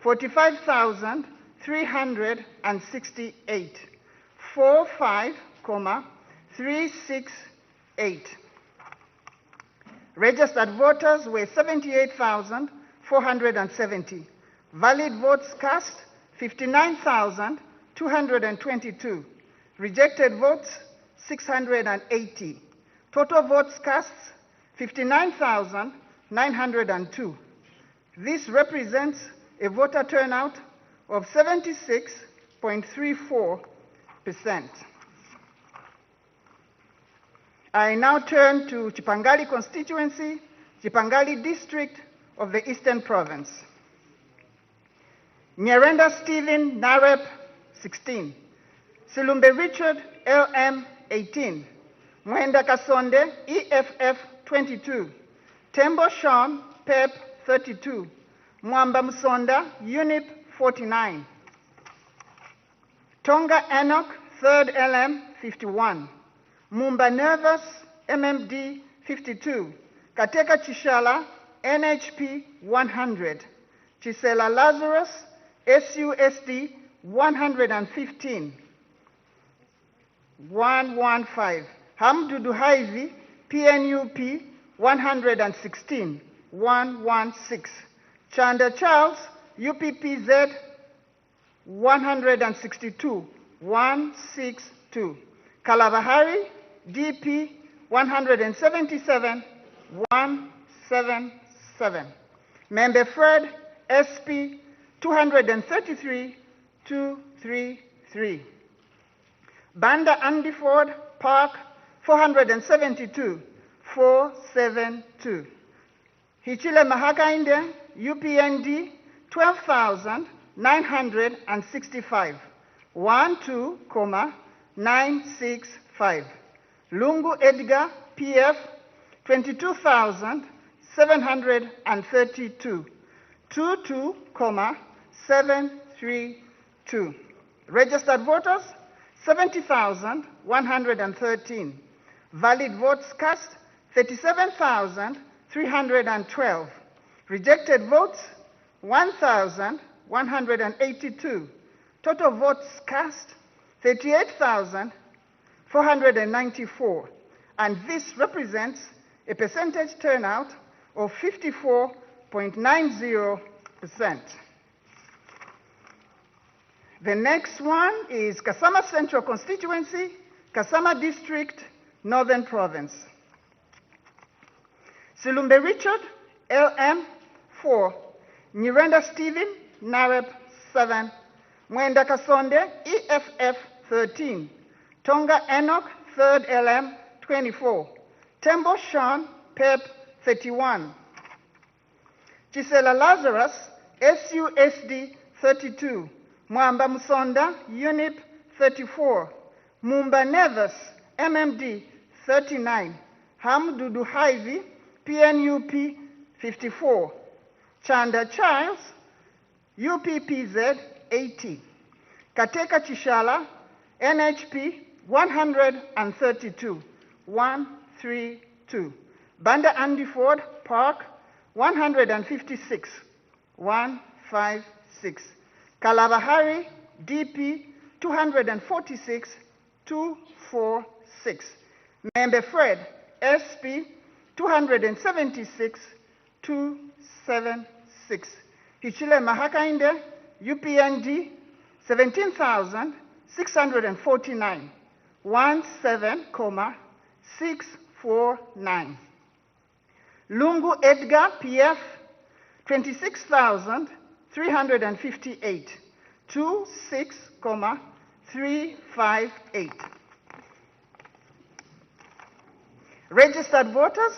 45,368. 45,368. Registered voters were 78,470. Valid votes cast 59,222. Rejected votes 680. Total votes cast 59,902. This represents a voter turnout of 76.34%. I now turn to Chipangali Constituency, Chipangali District of the Eastern Province. Nyarenda Stephen, Narep, 16. Silumbe Richard, LM, 18. Mwenda Kasonde, EFF, 22. Tembo Sean, PEP, 32. Mwamba Msonda, UNIP, 49. Tonga Enoch, 3rd LM, 51. Mumba Nervous, MMD, 52. Kateka Chishala, NHP, 100. Chisela Lazarus, SUSD, 115. 115. Hamdudu Haivi, PNUP, 116. 116. Chanda Charles, UPPZ, 162. 162. Kalabahari, DP, 177. 177. Member Fred, SP, 233. 233. Banda Andiford, Park, 472. 472. Hichile Mahakainde, UPND, 12,965. 12,965. Lungu Edgar, PF, 22,732. 22,732. Registered voters, 70,113. Valid votes cast, 37,312. Rejected votes, 1,182. Total votes cast, 38,494. And this represents a percentage turnout of 54.90%. The next one is Kasama Central Constituency, Kasama District, Northern Province. Silumbe Richard, LM, 4. Nyirenda Stephen, Narep, 7. Mwenda Kasonde, EFF, 13. Tonga Enoch, 3rd LM, 24. Tembo Sean, PEP, 31. Chisela Lazarus, SUSD, 32. Mwamba Musonda, UNIP, 34. Mumba Neves, MMD, 39. Hamdudu Haivi, PNUP, 54. Chanda Charles, UPPZ, 80. Kateka Chishala, NHP, 132. 132. Banda Andiford, Park, 156. 156. Kalabahari, DP, 246. 246. Membe Fred, SP, 276. 276. Hichile Mahakainde, UPND, 17,649. 17,649. Lungu Edgar, PF, 26,358. 26,358. Registered voters,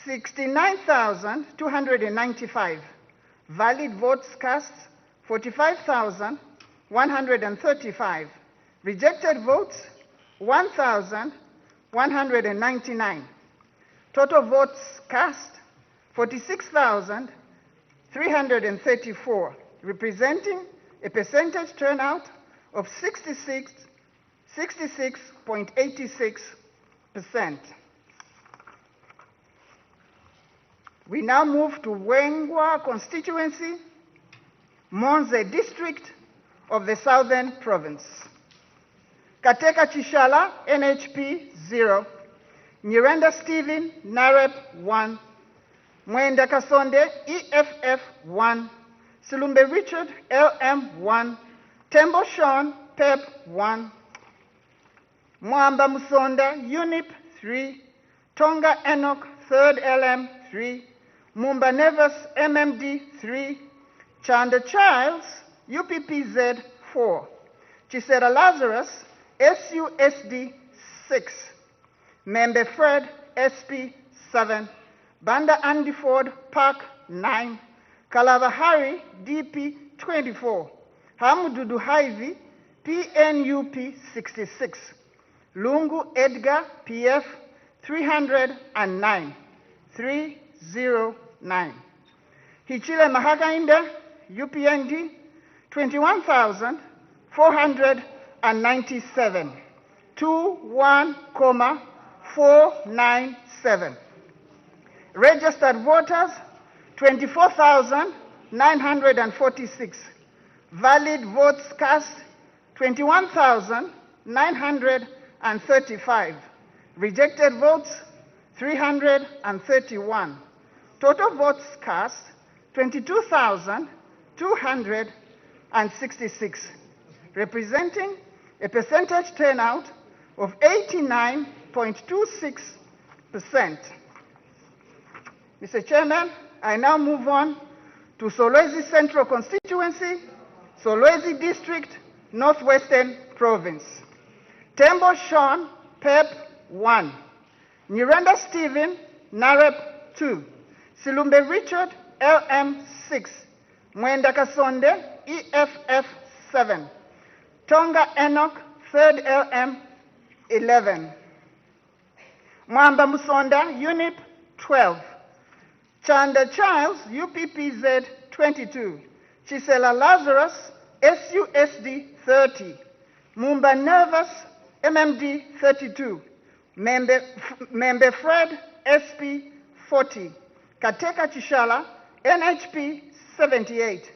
69,295. Valid votes cast, 45,135. Rejected votes, 1,199. Total votes cast, 46,334, representing a percentage turnout of 66.86%. We now move to Wengwa Constituency, Monze District of the Southern Province. Kateka Chishala, NHP 0. Nyirenda Stephen, NAREP 1. Mwenda Kasonde, EFF 1. Silumbe Richard, LM 1. Tembo Sean, PEP 1. Mwamba Musonda, UNIP 3. Tonga Enoch, 3rd LM 3. Mumba Neves, MMD 3. Chanda Childs, UPPZ 4. Chisera Lazarus, SUSD 6. Membe Fred, SP 7. Banda Andy Ford, Park 9. Kalava Hari, DP 24. Hamududu Haivi, PNUP 66. Lungu Edgar, PF 309. 309. Hichile Mahagainda, UPND 21,497. 21,497. Registered voters, 24,946. Valid votes cast, 21,935. Rejected votes, 331. Total votes cast, 22,266, representing a percentage turnout of 89.26%. Mr. Chairman, I now move on to Solwezi Central Constituency, Solwezi District, Northwestern Province. Tembo Sean, PEP 1. Nyirenda Stephen, NAREP 2. Silumbe Richard, LM 6. Mwenda Kasonde, EFF 7. Tonga Enoch, 3rd LM 11. Mwamba Musonda, UNIP 12. Chanda Childs, UPPZ 22. Chisela Lazarus, SUSD 30. Mumba Nervous, MMD 32. Membe Fred, SP 40. Kateka Chishala, NHP 78.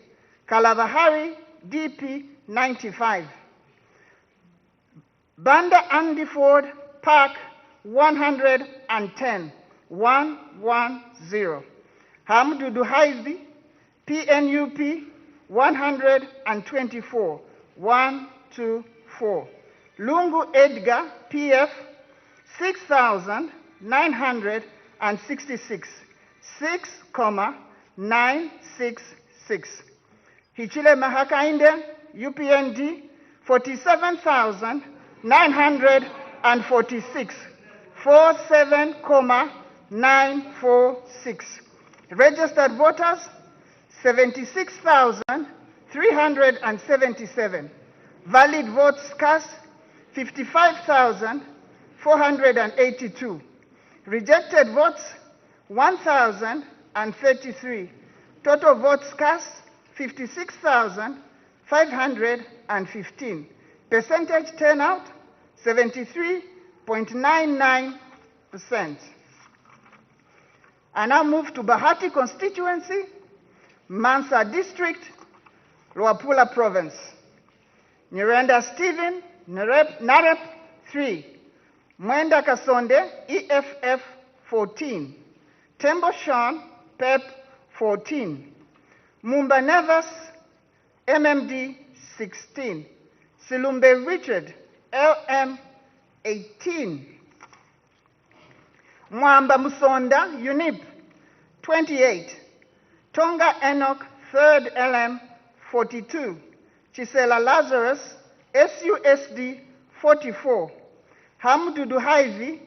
Kalavahari, DP 95. Banda Andy Ford, Park 110. 110. Hamdudu Haizi, PNUP 124. 124. Lungu Edgar, PF 6,966. 6,966. Hichile Mahakainde, UPND 47,946. 47,946. Registered voters, 76,377. Valid votes cast, 55,482. Rejected votes, 1,033. Total votes cast, 56,515. Percentage turnout, 73.99%. I now move to Bahati Constituency, Mansa District, Luapula Province. Nyirenda Stephen, NAREP 3. Mwenda Kasonde, EFF 14. Tembo Sean, PEP 14. Mumba Neves, MMD 16. Silumbe Richard, LM 18. Mwamba Musonda, UNIP 28. Tonga Enoch, 3rd LM 42. Chisela Lazarus, SUSD 44. Hamdudu Haivi,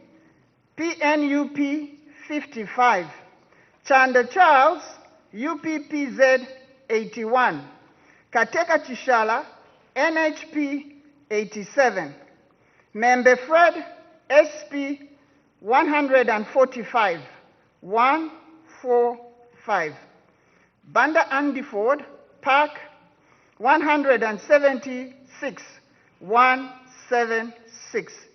PNUP 55. Chanda Charles, UPPZ 81. Kateka Chishala, NHP 87. Member Fred, SP 145, 145. Banda Andy Ford, PAC 176, 176.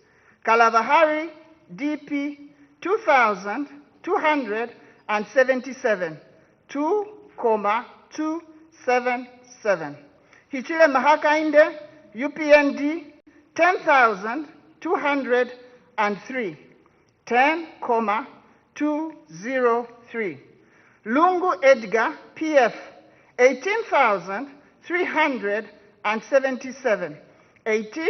Kalabahari, DP 2,277, 2,277. Hichile Mahakainde, UPND 10,203, 10,203. Lungu Edgar, PF 18,377, 18,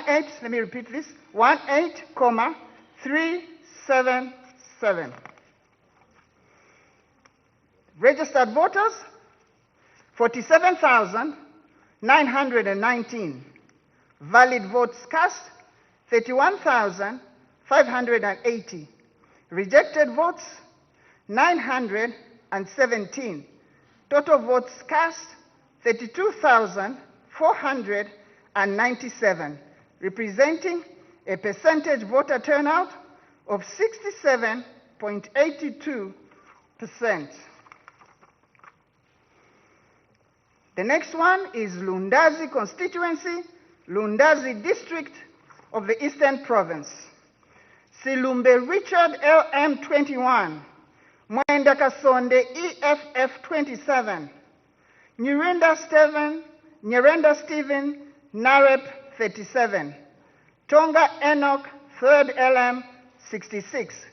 18, let me repeat this, 18,377. Registered voters, 47,919. Valid votes cast, 31,580. Rejected votes, 917. Total votes cast, 32,497, representing a percentage voter turnout of 67.82%. The next one is Lundazi Constituency, Lundazi District of the Eastern Province. Silumbe Richard LM 21, Mwenda Kasonde EFF 27, Nyirenda Stephen Narep 37, Tonga Enoch 3rd LM 66,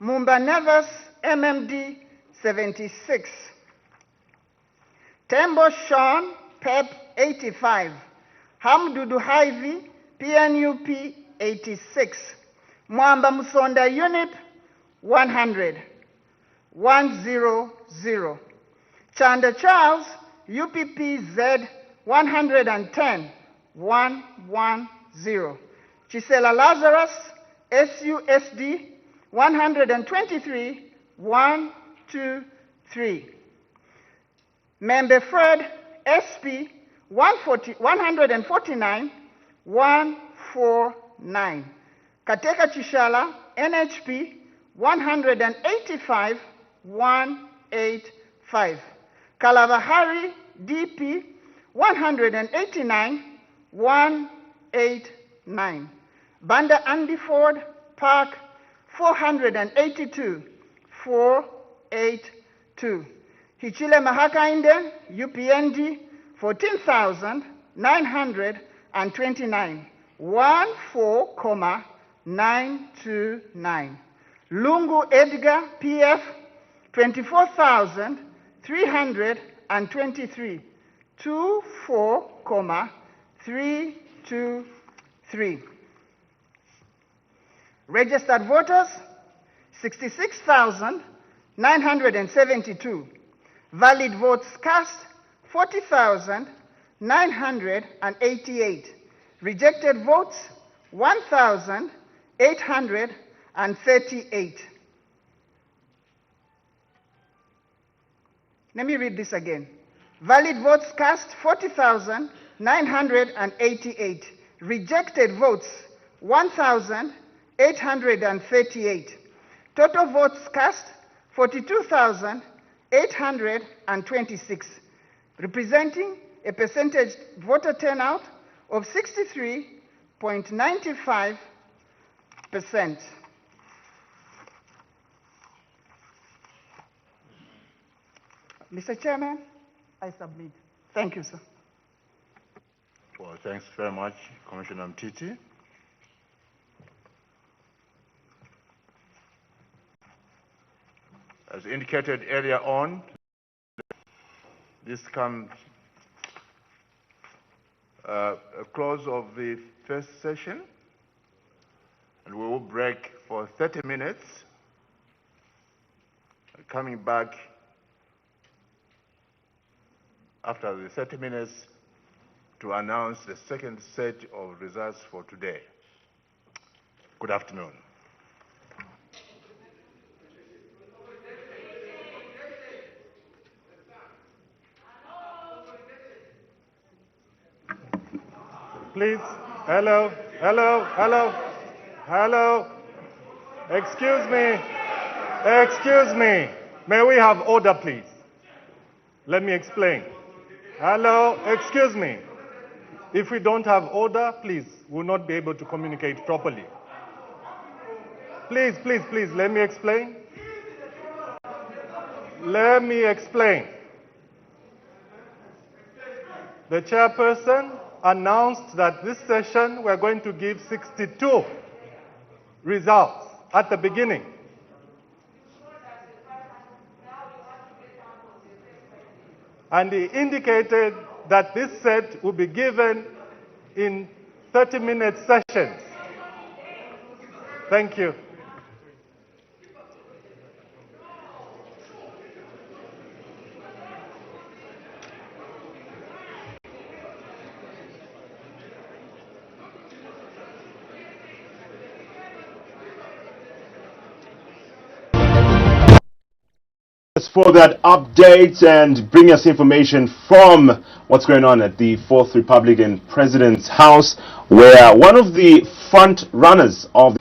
Mumba Nevers MMD 76, Tembo Sean PEP 85, Hamdudu Haivi PNUP 86, Mwamba Musonda UNIP 100, 100. Chanda Charles UPPZ 110, 110. Chisela Lazarus SUSD 123, 123. Member Fred SP 149, 149. Kateka Chishala NHP 185, 185. Kalabahari DP 189, 189. Banda Andy Ford Park 482, 482. Hichile Mahakainde UPND 14,929, 14,929. Lungu Edgar PF 24,323, 24,323. Registered voters 66,972. Valid votes cast 40,988. Rejected votes 1,838. Let me read this again. Valid votes cast 40,988. Rejected votes 1,838. Total votes cast 42,826, representing a percentage voter turnout of 63.95%. Mr. Chairman, I submit. Thank you, sir. Well, thanks very much, Commissioner Mtiti. As indicated earlier on, this comes a close of the first session, and we will break for 30 minutes, coming back after the 30 minutes to announce the second set of results for today. Good afternoon. Please. Hello. Hello. Hello. Hello. Excuse me. Excuse me. May we have order, please? Let me explain. Hello. Excuse me. If we don't have order, please, we'll not be able to communicate properly. Please, please, please, let me explain. Let me explain. The chairperson announced that this session we're going to give 62 results at the beginning. And he indicated that this set will be given in 30-minute sessions. Thank you. For that update and bring us information from what's going on at the Fourth Republican President's House, where one of the front runners of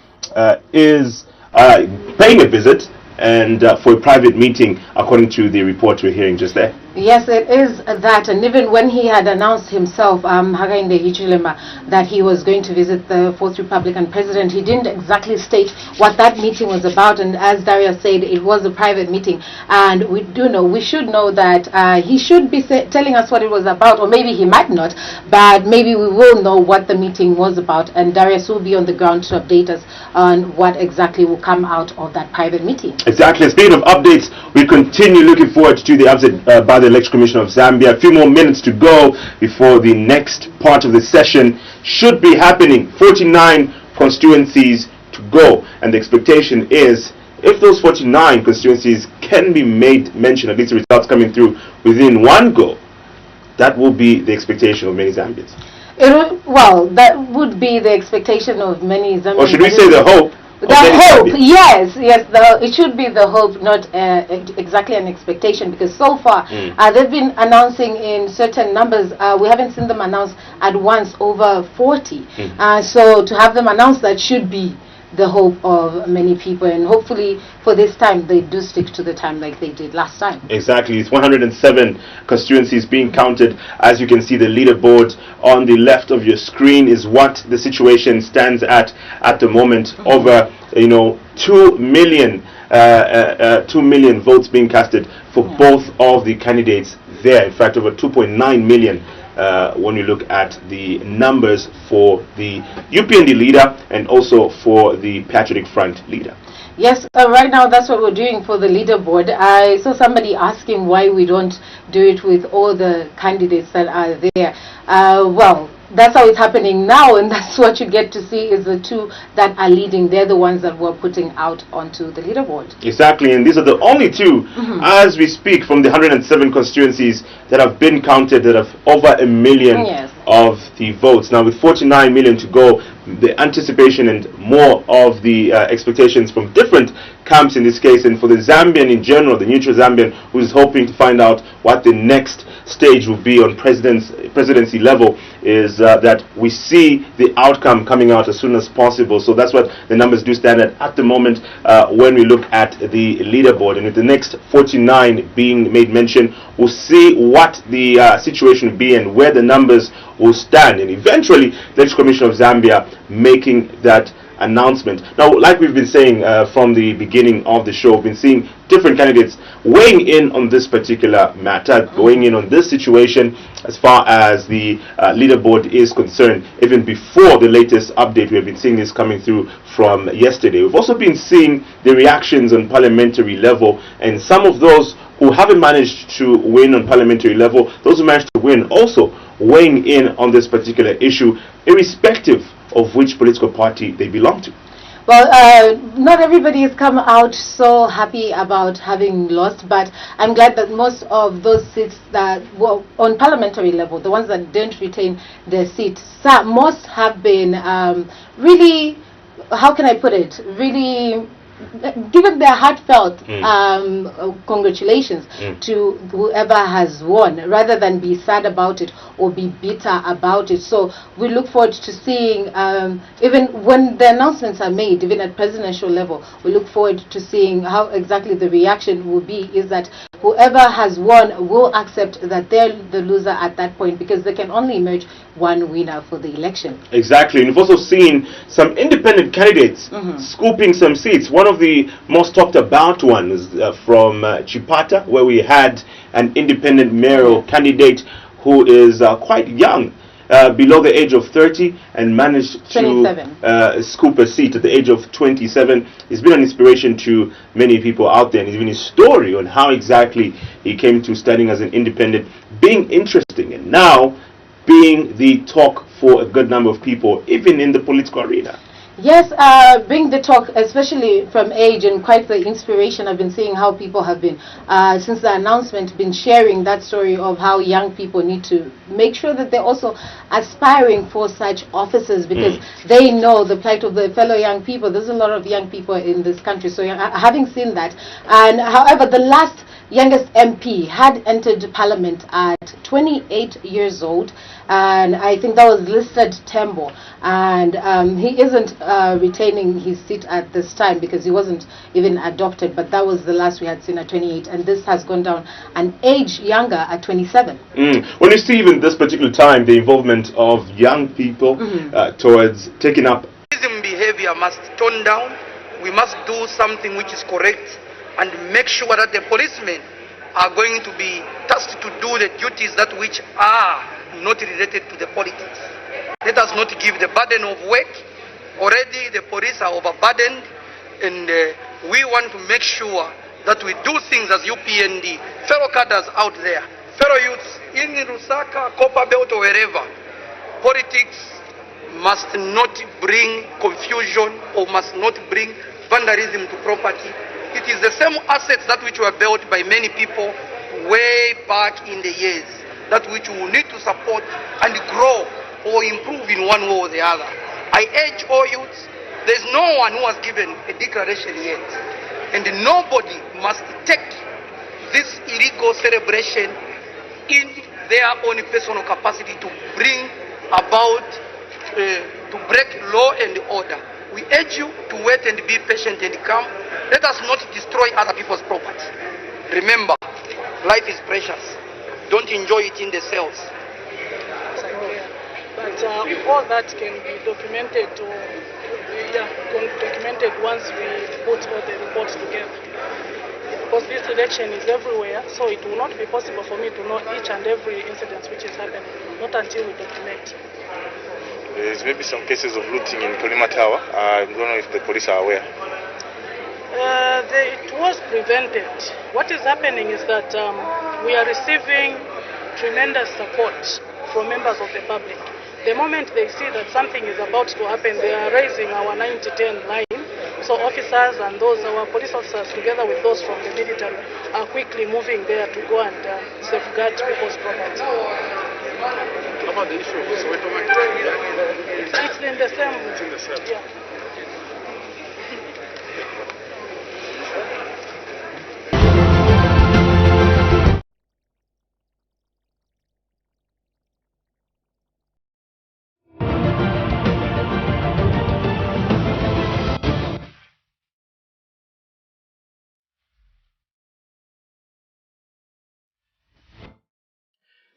is paying a visit and for a private meeting, according to the report we're hearing just there. Yes, it is that, and even when he had announced himself, Hakainde Hichilema, that he was going to visit the Fourth Republican President, he didn't exactly state what that meeting was about, and as Daria said, it was a private meeting, and we should know that he should be telling us what it was about, or maybe he might not, but maybe we will know what the meeting was about, and Darius will be on the ground to update us on what exactly will come out of that private meeting. Exactly. Speaking of updates, we continue looking forward to the update by the Election Commission of Zambia. A few more minutes to go before the next part of the session should be happening. 49 constituencies to go, and the expectation is if those 49 constituencies can be made mention, at least the results coming through within one go, that will be the expectation of many Zambians. Well, that would be the expectation of many Zambians. Or should we say the hope? The hope, yes, it should be the hope, not exactly an expectation, because so far they've been announcing in certain numbers. We haven't seen them announce at once over 40. So to have them announce that should be the hope of many people, and hopefully for this time they do stick to the time like they did last time. Exactly. It's 107 constituencies being counted. As you can see, the leaderboard on the left of your screen is what the situation stands at the moment. Over 2 million votes being casted for both of the candidates there. In fact, over 2.9 million when you look at the numbers for the UPND leader and also for the Patriotic Front leader. Yes, right now that's what we're doing for the leaderboard. I saw somebody asking why we don't do it with all the candidates that are there. Well, that's how it's happening now, and that's what you get to see is the two that are leading. They're the ones that we're putting out onto the leaderboard. Exactly, and these are the only two as we speak from the 107 constituencies that have been counted that have over 1 million of the votes. Now with 49 million to go, the anticipation and more of the expectations from different camps in this case, and for the Zambian in general, the neutral Zambian who is hoping to find out what the next stage will be on presidency level, is that we see the outcome coming out as soon as possible. So that's what the numbers do stand at the moment when we look at the leaderboard. And with the next 49 being made mention, we'll see what the situation will be and where the numbers will stand, and eventually the Election Commission of Zambia making that announcement. Now, like we've been saying from the beginning of the show, we've been seeing different candidates weighing in on this particular matter, weighing in on this situation as far as the leaderboard is concerned. Even before the latest update, we have been seeing this coming through from yesterday. We've also been seeing the reactions on parliamentary level, and some of those who haven't managed to win on parliamentary level, those who managed to win also weighing in on this particular issue, irrespective of which political party they belong to. Well, not everybody has come out so happy about having lost, but I'm glad that most of those seats that were on parliamentary level, the ones that didn't retain their seats, most have been really, how can I put it, really given their heartfelt congratulations to whoever has won, rather than be sad about it or be bitter about it. So we look forward to seeing, even when the announcements are made, even at presidential level, we look forward to seeing how exactly the reaction will be. Is that whoever has won will accept that they're the loser at that point, because they can only emerge one winner for the election. Exactly. And we've also seen some independent candidates scooping some seats. One of the most talked about ones from Chipata, where we had an independent mayoral candidate who is quite young, below the age of 30, and managed to scoop a seat at the age of 27. He's been an inspiration to many people out there, and even his story on how exactly he came to standing as an independent being interesting, and now being the talk for a good number of people, even in the political arena. Yes, bring the talk, especially from age, and quite the inspiration. I've been seeing how people have been, since the announcement, been sharing that story of how young people need to make sure that they're also aspiring for such offices, because they know the plight of the fellow young people. There's a lot of young people in this country, so having seen that, and however, the last youngest MP had entered parliament at 28 years old, and I think that was listed Tambo, and he isn't retaining his seat at this time because he wasn't even adopted, but that was the last we had seen at 28, and this has gone down an age younger at 27. When you see even this particular time the involvement of young people towards taking up behavior must tone down. We must do something which is correct, and make sure that the policemen are going to be tasked to do the duties that which are not related to the politics. Let us not give the burden of work. Already the police are overburdened, and we want to make sure that we do things as UPND, fellow cadres out there, fellow youths in Lusaka, Copper Belt, or wherever. Politics must not bring confusion or must not bring vandalism to property. It is the same assets that which were built by many people way back in the years, that which we will need to support and grow or improve in one way or the other. I urge all youths, there's no one who has given a declaration yet, and nobody must take this illegal celebration in their own personal capacity to bring about, to break law and order. We urge you to wait and be patient and calm. Let us not destroy other people's property. Remember, life is precious. Don't enjoy it in the cells. But all that can be documented, documented once we put all the reports together. Because this election is everywhere, so it will not be possible for me to know each and every incident which is happening, not until we document. There's maybe some cases of looting in Kolima Tower. I don't know if the police are aware. It was prevented. What is happening is that we are receiving tremendous support from members of the public. The moment they see that something is about to happen, they are raising our 90-10 line. So officers and those, our police officers, together with those from the military, are quickly moving there to go and safeguard people's property. How about the issue of Soweto market? It's in the same. It's in the same. Yeah.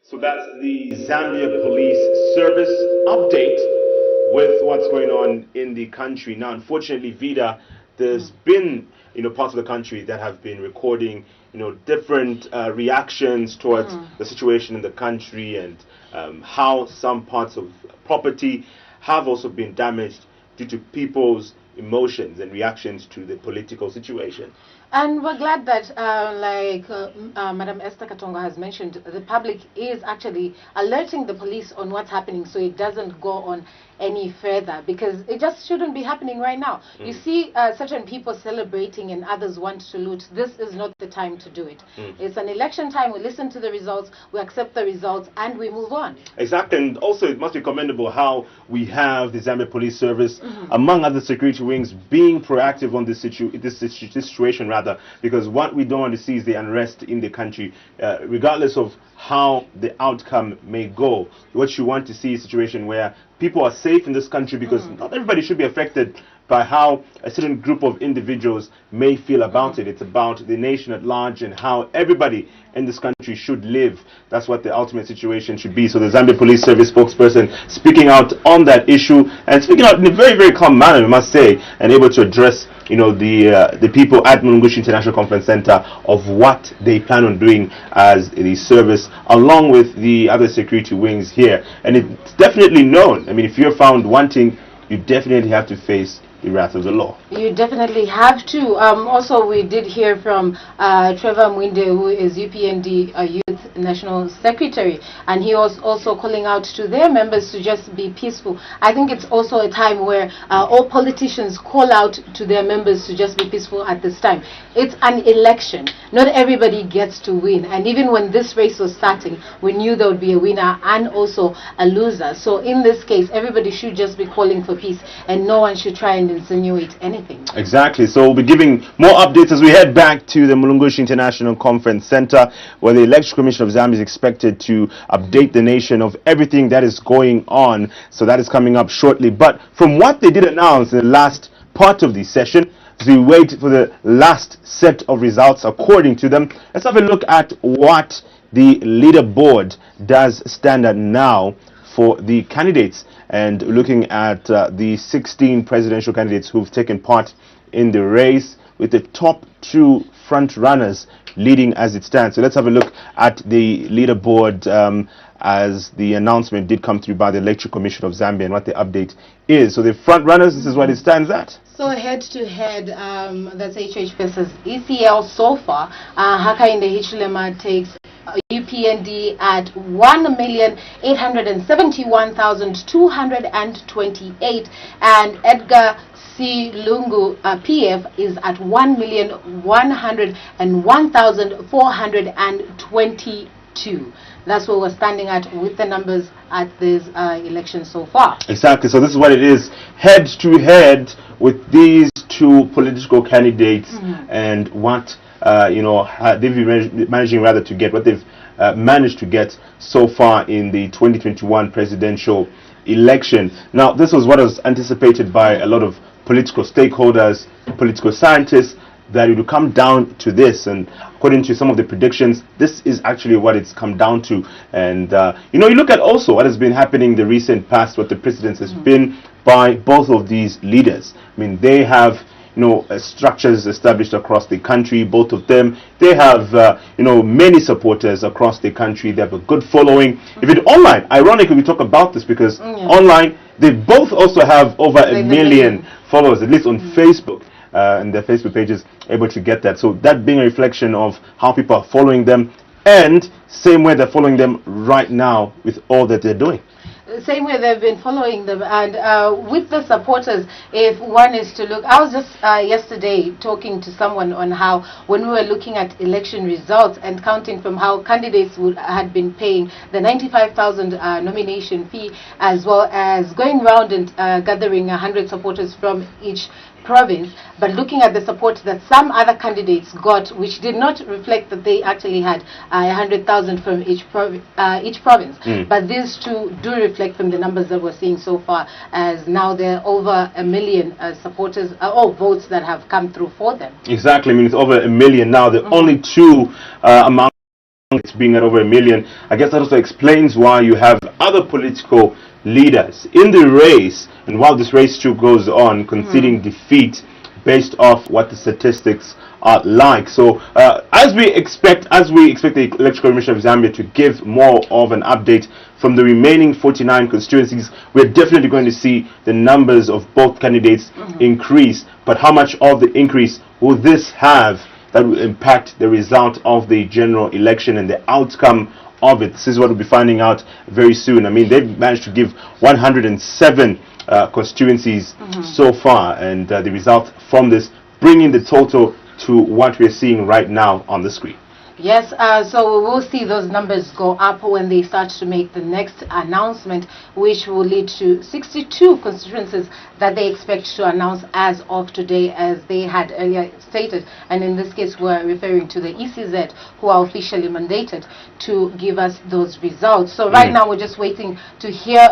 So that's the Zambia Police Service update with what's going on in the country. Now, unfortunately, Vida, there's been, parts of the country that have been recording, different reactions towards the situation in the country, and how some parts of property have also been damaged due to people's emotions and reactions to the political situation. And we're glad that, Madam Esther Katonga has mentioned, the public is actually alerting the police on what's happening so it doesn't go on any further, because it just shouldn't be happening right now. You see certain people celebrating and others want to loot. This is not the time to do it. It's an election time. We listen to the results, we accept the results, and we move on. Exactly. And also it must be commendable how we have the Zambia Police Service, among other security wings, being proactive on this situation, rather, because what we don't want to see is the unrest in the country, regardless of how the outcome may go. What you want to see is a situation where people are safe in this country, because not everybody should be affected by how a certain group of individuals may feel about it. It's about the nation at large and how everybody in this country should live. That's what the ultimate situation should be. So the Zambia Police Service spokesperson speaking out on that issue, and speaking out in a very, very calm manner, I must say, and able to address, you know, the people at Mulungushi International Conference Center of what they plan on doing as the service, along with the other security wings here. And it's definitely known. I mean, if you're found wanting, you definitely have to face the wrath of the law. You definitely have to. Also, we did hear from Trevor Mwinde, who is UPND Youth National Secretary, and he was also calling out to their members to just be peaceful. I think it's also a time where all politicians call out to their members to just be peaceful at this time. It's an election. Not everybody gets to win. And even when this race was starting, we knew there would be a winner and also a loser. So in this case, everybody should just be calling for peace, and no one should try and insinuate anything. Exactly. So we'll be giving more updates as we head back to the Mulungushi International Conference Center, where the Election Commission of Zambia is expected to update the nation of everything that is going on. So that is coming up shortly. But from what they did announce in the last part of the session, as we wait for the last set of results according to them, let's have a look at what the leaderboard does stand at now for the candidates, and looking at the 16 presidential candidates who've taken part in the race, with the top two front runners leading as it stands. So let's have a look at the leaderboard as the announcement did come through by the Election Commission of Zambia and what the update is. So the front runners, this is what it stands at. So head-to-head, that's HH versus ECL so far. Hakainde Hichilema takes UPND at 1,871,228, and Edgar C. Lungu PF is at 1,101,422. That's what we're standing at with the numbers at this election so far. Exactly. So this is what it is, head-to-head with these two political candidates, and what they've been managing rather to get, what they've managed to get so far in the 2021 presidential election. Now, this was what was anticipated by a lot of political stakeholders, political scientists, that it will come down to this, and according to some of the predictions, this is actually what it's come down to. And you look at also what has been happening in the recent past, what the precedence has been by both of these leaders. I mean, they have structures established across the country. Both of them, they have many supporters across the country. They have a good following. Even online, ironically, we talk about this because online they both also have over a million followers, at least on Facebook. And their Facebook pages able to get that. So that being a reflection of how people are following them, and same way they're following them right now with all that they're doing. Same way they've been following them. And with the supporters, if one is to look, I was just yesterday talking to someone on how when we were looking at election results and counting from how candidates had been paying the 95,000 nomination fee, as well as going around and gathering 100 supporters from each province, but looking at the support that some other candidates got, which did not reflect that they actually had 100,000 from each province. But these two do reflect from the numbers that we're seeing so far, as now there are over 1 million supporters or votes that have come through for them. Exactly. I mean, it's over 1 million now. The only two among it's being at over 1 million. I guess that also explains why you have other political leaders in the race, and while this race too goes on, conceding defeat based off what the statistics are like. So as we expect the Election Commission of Zambia to give more of an update from the remaining 49 constituencies, we're definitely going to see the numbers of both candidates increase. But how much of the increase will this have that will impact the result of the general election and the outcome of it. This is what we'll be finding out very soon. I mean, they've managed to give 107 constituencies so far, and the result from this bringing the total to what we're seeing right now on the screen. Yes, so we will see those numbers go up when they start to make the next announcement, which will lead to 62 constituencies that they expect to announce as of today, as they had earlier stated. And in this case, we're referring to the ECZ, who are officially mandated to give us those results. So right now, we're just waiting to hear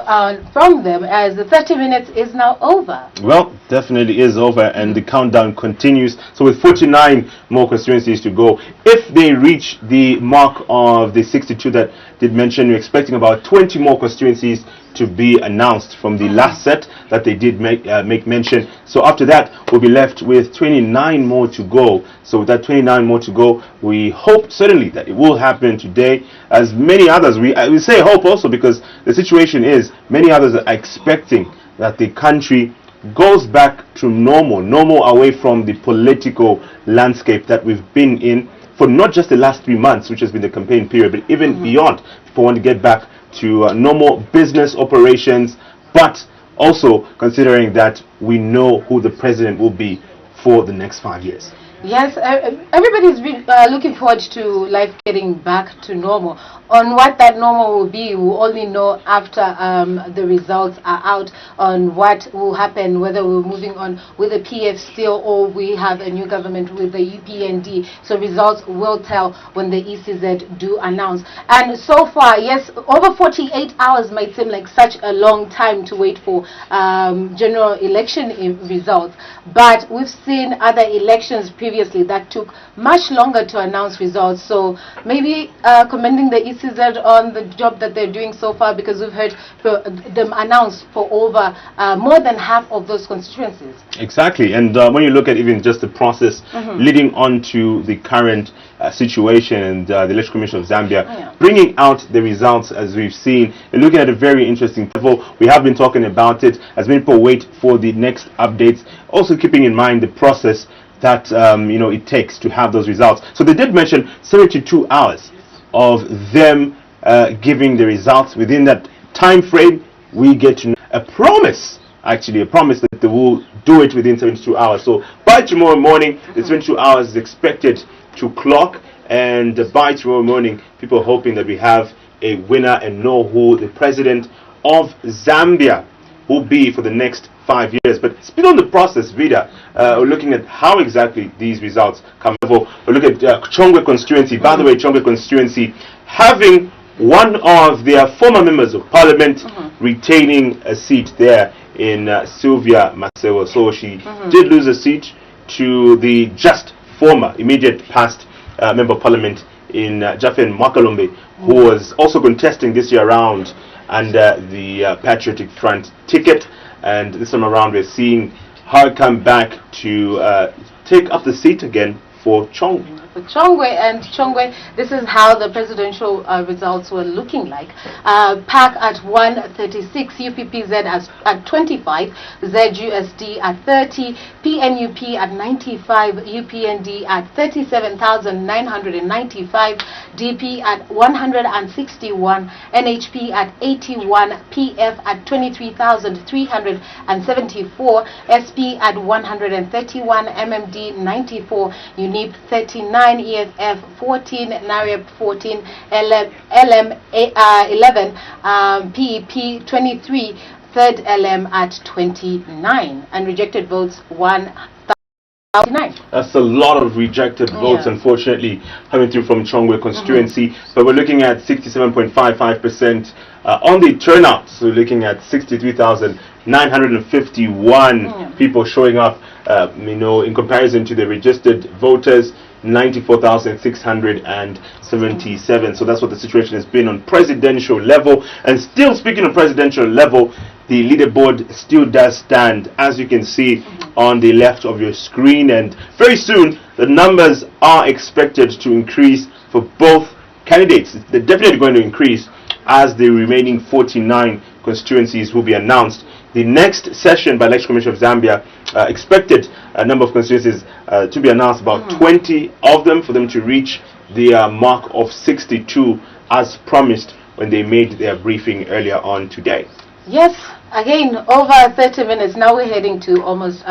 from them, as the 30 minutes is now over. Well, definitely is over, and the countdown continues. So with 49 more constituencies to go, if they reach the mark of the 62 that did mention, we're expecting about 20 more constituencies to be announced from the last set that they did make mention. So after that, we'll be left with 29 more to go. So with that 29 more to go, we hope certainly that it will happen today. As many others, we say hope also, because the situation is many others are expecting that the country goes back to normal away from the political landscape that we've been in for not just the last 3 months, which has been the campaign period, but even beyond. People want to get back to normal business operations, but also considering that we know who the president will be for the next 5 years. Yes, everybody's looking forward to life getting back to normal. On what that normal will be, we'll only know after the results are out on what will happen, whether we're moving on with the PF still or we have a new government with the UPND. So results will tell when the ECZ do announce. And so far, yes, over 48 hours might seem like such a long time to wait for general election results. But we've seen other elections previously that took much longer to announce results. So maybe commending the ECZ on the job that they're doing so far, because we've heard them announce for over more than half of those constituencies. Exactly, and when you look at even just the process leading on to the current situation, and the Election Commission of Zambia bringing out the results as we've seen, and looking at a very interesting level. We have been talking about it as many people wait for the next updates, also keeping in mind the process that it takes to have those results. So they did mention 72 hours of them giving the results. Within that time frame, we get to know a promise that they will do it within 72 hours. So by tomorrow morning, the 72 hours is expected to clock, and by tomorrow morning, people are hoping that we have a winner and know who the president of Zambia will be for the next 5 years. But speak on the process, Vida. We're looking at how exactly these results come. We'll look at Chongwe constituency. By the way, Chongwe constituency having one of their former members of parliament retaining a seat there in Sylvia Masewa. So she did lose a seat to the just former immediate past member of parliament in Jafen Makalombe, who was also contesting this year around under the Patriotic Front ticket. And this time around, we're seeing her come back to take up the seat again for Chongwe. For Chongwe, this is how the presidential results were looking like. PAC at 136, UPPZ at 25, ZUSD at 30, PNUP at 95, UPND at 37,995, DP at 161, NHP at 81, PF at 23,374, SP at 131, MMD 94, UNIP 39, EFF 14, NAREP 14, LM 11, PEP 23, third LM at 29, and rejected votes 1,009. That's a lot of rejected votes, unfortunately, coming through from Chongwe constituency. But we're looking at 67.55% on the turnout. So we're looking at 63,951 people showing up, in comparison to the registered voters. 94,677. So that's what the situation has been on presidential level. And still speaking of presidential level, the leaderboard still does stand, as you can see on the left of your screen. And very soon, the numbers are expected to increase for both candidates. They're definitely going to increase as the remaining 49 constituencies will be announced the next session by Election Commission of Zambia expected a number of constituencies to be announced, about 20 of them, for them to reach the mark of 62 as promised when they made their briefing earlier on today. Yes, again, over 30 minutes. Now we're heading to almost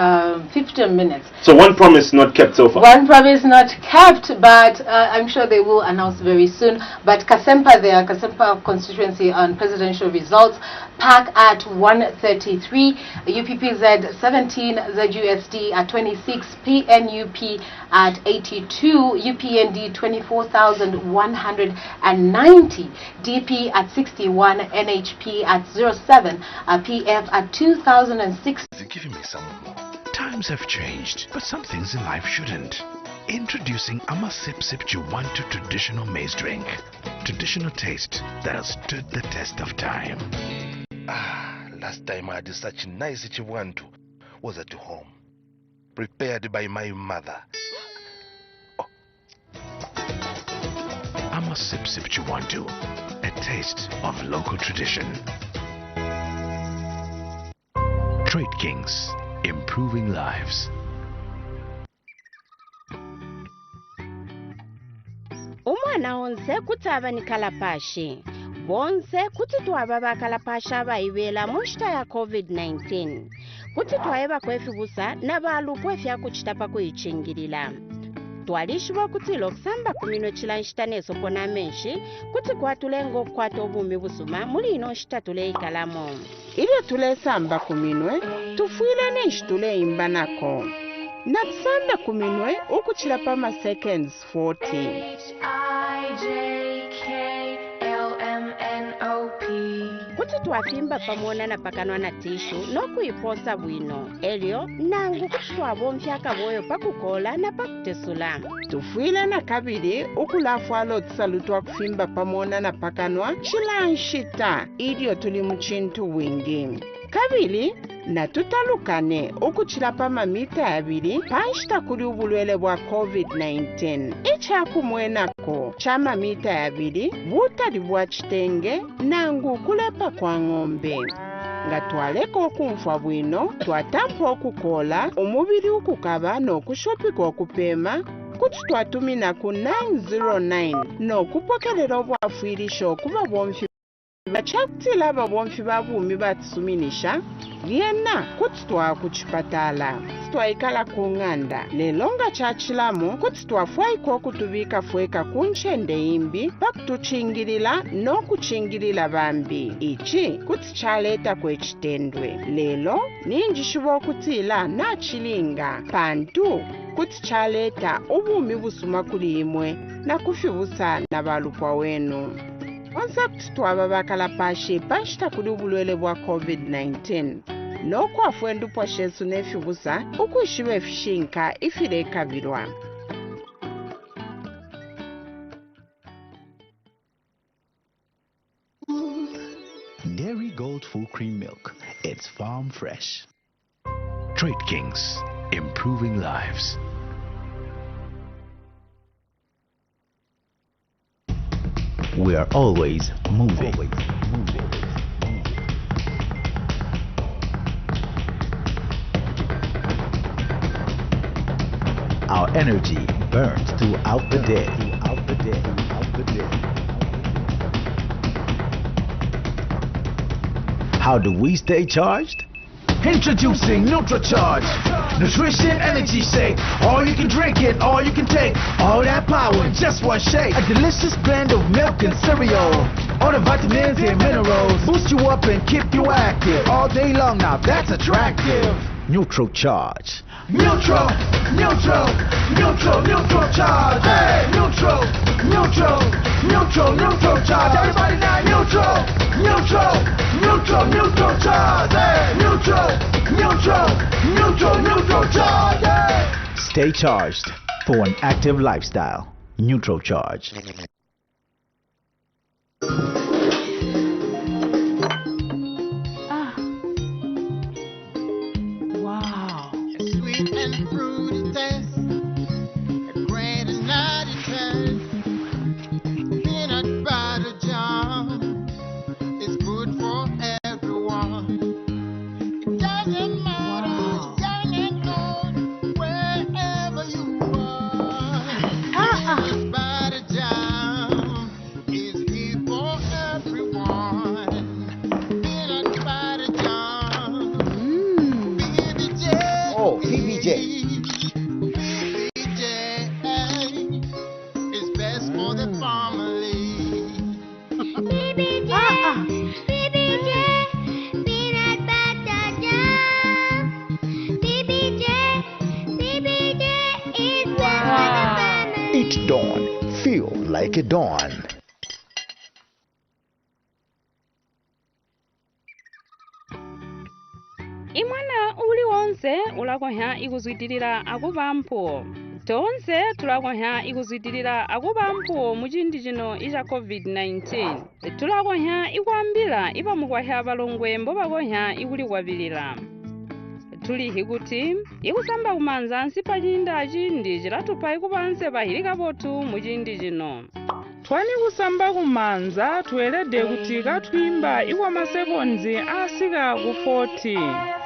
15 minutes. So one promise not kept so far. One promise not kept, but I'm sure they will announce very soon. But Kasama constituency on presidential results, PAC at 133, UPPZ 17, ZUSD at 26, PNUP at 82, UPND 24,190, DP at 61, NHP at 07, PF at 2,006. Giving me some more. Times have changed, but some things in life shouldn't. Introducing Sip Sip Chiwantu traditional maize drink. Traditional taste that has stood the test of time. Last time I had such nice Chiwantu was at home, prepared by my mother. Sip Sip Chiwantu, a taste of local tradition. Trade Kings, improving lives. Umwana onse kuti abanikalapashe bonse kuti twaba bakalapashe abayibela mushita ya COVID-19 kuti twayeba kwefibusa nabalu kwefya kuchitapa kuyichingirila twalishibwa kuti lokusamba kumino chilanshita nesopona menshi kuti kwatulengo kwata obumi busuma muli ino shita tuleyikalamo ile tulesamba kuminwe tufuile nenshi tuleyimbanako natusamba kuminwe ukuchilapa ma seconds 40 kuti twafimba pamona na pakanwa na tishu nokuiposa bwino elio nangu kuti twabomfya kaboyo pakukola na pakutesula tufuile na kabili ukulafwalo tusalutwa kufimba pamona na pakanwa chilanshita ilio tuli muchintu wingi kabili na tutalukane ukuchilapa mamita abili panshita kuli ubulwele bwa COVID-19 ichakumwenako cha mamita abili butali bwa chitenge nangu kulepa kwa ng'ombe nga twaleka okumfa bwino twatampa okukola omubiri ukukaba n'okushopika okupema kuti twatumina ku 909 n'okupokelera obwafiirisha okuba bwonfi bachakutila aba bwonfi babumi batisuminisha liena kuti twakuchipatala twayikala kung'anda lelonga chachilamo kuti twafwaika okutubika fweka kunchende imbi pakutuchingilila nokuchingilila bambi ichi kuti chaleta kwechitendwe lelo ninjishiba okutila nachilinga pantu kuti chaleta ubumi busuma kuli imwe na kufibusa na balupwa wenu onse kuti twaba bakalapashe panshita kuli ubulwele bwa COVID-19 nokwafwendu poshesu nefibusa ukwishiba efishinka ifile ekabirwa Dairy Gold Full Cream Milk. It's farm fresh. Trade Kings, improving lives. We are always moving. Our energy burns throughout the day. How do we stay charged? Introducing NutriCharge, nutrition energy shake. All you can drink it, all you can take. All that power in just one shake. A delicious blend of milk and cereal. All the vitamins and minerals boost you up and keep you active all day long. Now that's attractive. NutriCharge. NutriCharge. Hey, NutriCharge. Everybody now, NutriCharge. Hey, NutriCharge. Stay charged for an active lifestyle. NutriCharge. Wow. Sweet and fruity taste, a great and nutty taste. Peanut butter jam is good for everyone. like a dawn. imwana uliwonse ulakonya ikuzwitirira akupampo tonse tulakonya ikuzwitirira akupampo muchindi chino icha covid-19 tulakonya ikwambira ipamukwahya palongwe mbopakonya ikulikwapilira tulihi kuti ikusamba kumanza nsi pachinda chindi chilatupa ikupanse pahilikapotu muchindi chino twani kusamba kumanza tuelede kuti katwimba ikwa masekonzi asika ku 40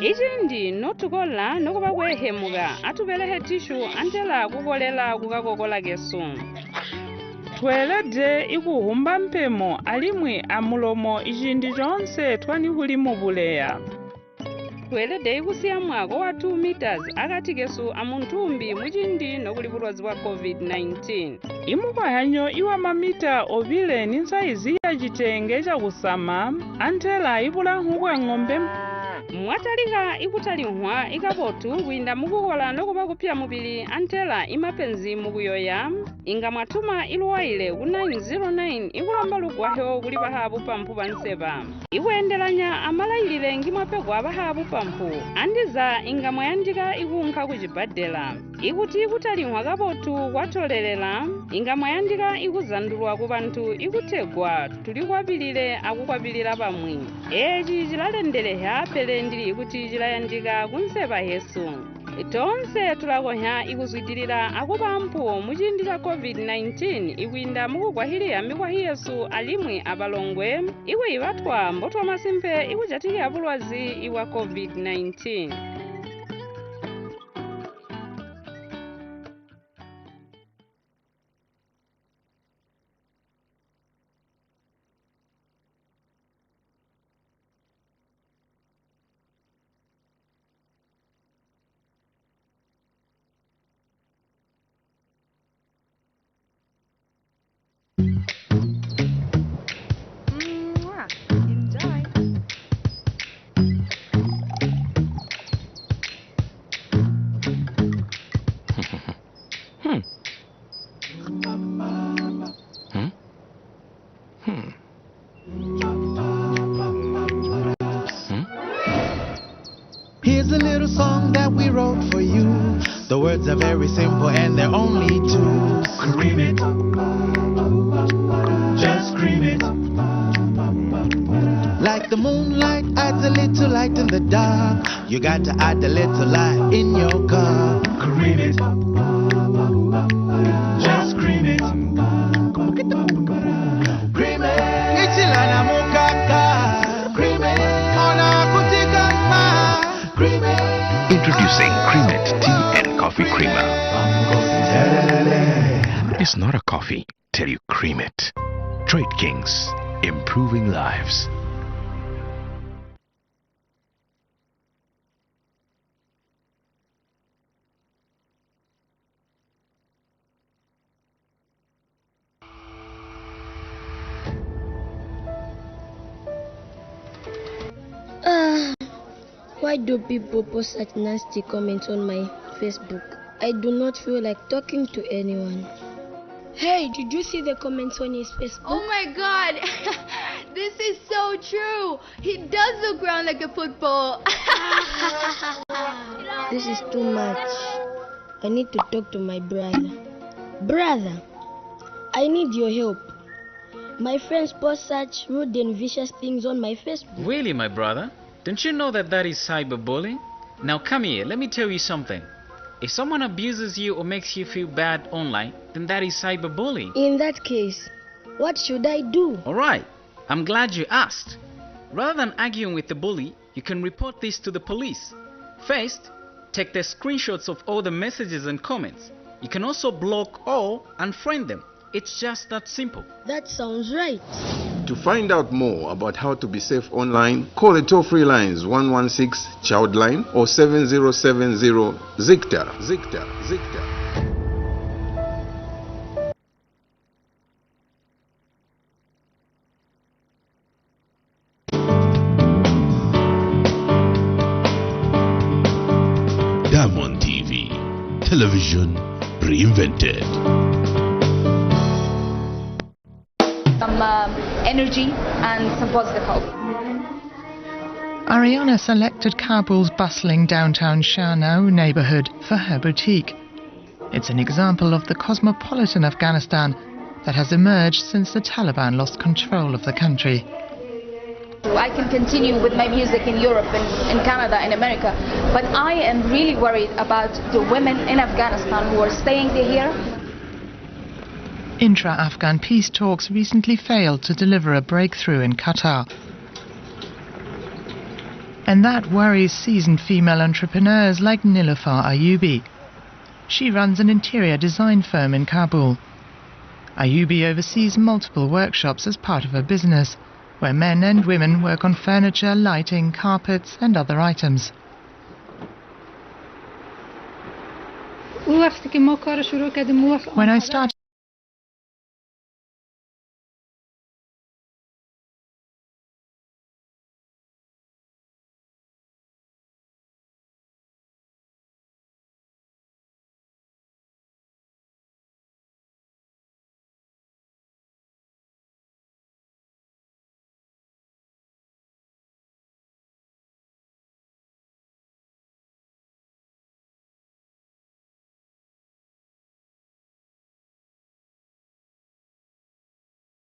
ichi ndi notukola nokupa kwehemuka atupelehe tishu antela kukolela kukakokola kesu twelede ikuhumba mpemo alimwi amulomo ichi ndi chonse twani kuli mubuleya twelede ikusiya mwako wa 2 meters akati kesu amunthumbi muchindi nokulipulwazi wa covid-19 imukwayanyo iwa mamita ovile ni nsaizi ya chitenge chakusama antela ipulankhukwa ng'ombe mwatalika ikutalihwa ikapotu kuinda mukukola nokupa kupya mupili antela imapenzi mukuyoya inga mwatuma iluwaile ku 909 ikulamba lugwaho kuli pahapu pampu pansepa ikuyendelanya amalayilile ngimwapegwa pahapu pampu andiza inga mwayandika ikunkha kuchibadela ikuti ikutalihwa kapotu kwatolelela inga mwayandika ikuzandulwa ku panthu ikuthegwa tulikwapilire akukwapilira pamwi echi chilalendeleha pele ndili kuti chilayandika kunsepa yesu tonse tulakonya ikuzwitirira akupampu muchindi cha covid-19 ikuinda mukukwahiliya mikwahi yesu alimwi apalongwe iku ivatwa mbotwa masimpe ikuchatikira pulwazi iwa covid-19 Here's a little song that we wrote for you. The words are very simple and they're only two. Cream it. Just cream it. Like the moonlight adds a little light in the dark. You got to add a little light in your car. Cream it. Just cream it. Cream it. Ichilana mukaka. Cream it. Ona kutika ma. Cream it. Introducing Cream It Tea and Coffee Creamer. It's not a coffee till you cream it. Trade Kings, improving lives. Why do people post such nasty comments on my Facebook? I do not feel like talking to anyone. Hey, did you see the comments on his Facebook? Oh my god! This is so true! He does look round like a football! This is too much. I need to talk to my brother. Brother, I need your help. My friends post such rude and vicious things on my Facebook. Really, my brother? Don't you know that that is cyberbullying? Now come here, let me tell you something. If someone abuses you or makes you feel bad online, then that is cyberbullying. In that case, what should I do? Alright, I'm glad you asked. Rather than arguing with the bully, you can report this to the police. First, take the screenshots of all the messages and comments. You can also block or unfriend them. It's just that simple. That sounds right. To find out more about how to be safe online, call the toll-free lines 116 Childline or 7070 Zicta. television reinvented. Some energy and some positive hope. Ariana selected Kabul's bustling downtown Shahno neighborhood for her boutique. It's an example of the cosmopolitan Afghanistan that has emerged since the Taliban lost control of the country. I can continue with my music in Europe and in Canada and America, but I am really worried about the women in Afghanistan who are staying here. Intra-Afghan peace talks recently failed to deliver a breakthrough in Qatar. And that worries seasoned female entrepreneurs like Nilufar Ayubi. She runs an interior design firm in Kabul. Ayubi oversees multiple workshops as part of her business, where men and women work on furniture, lighting, carpets and other items. When I started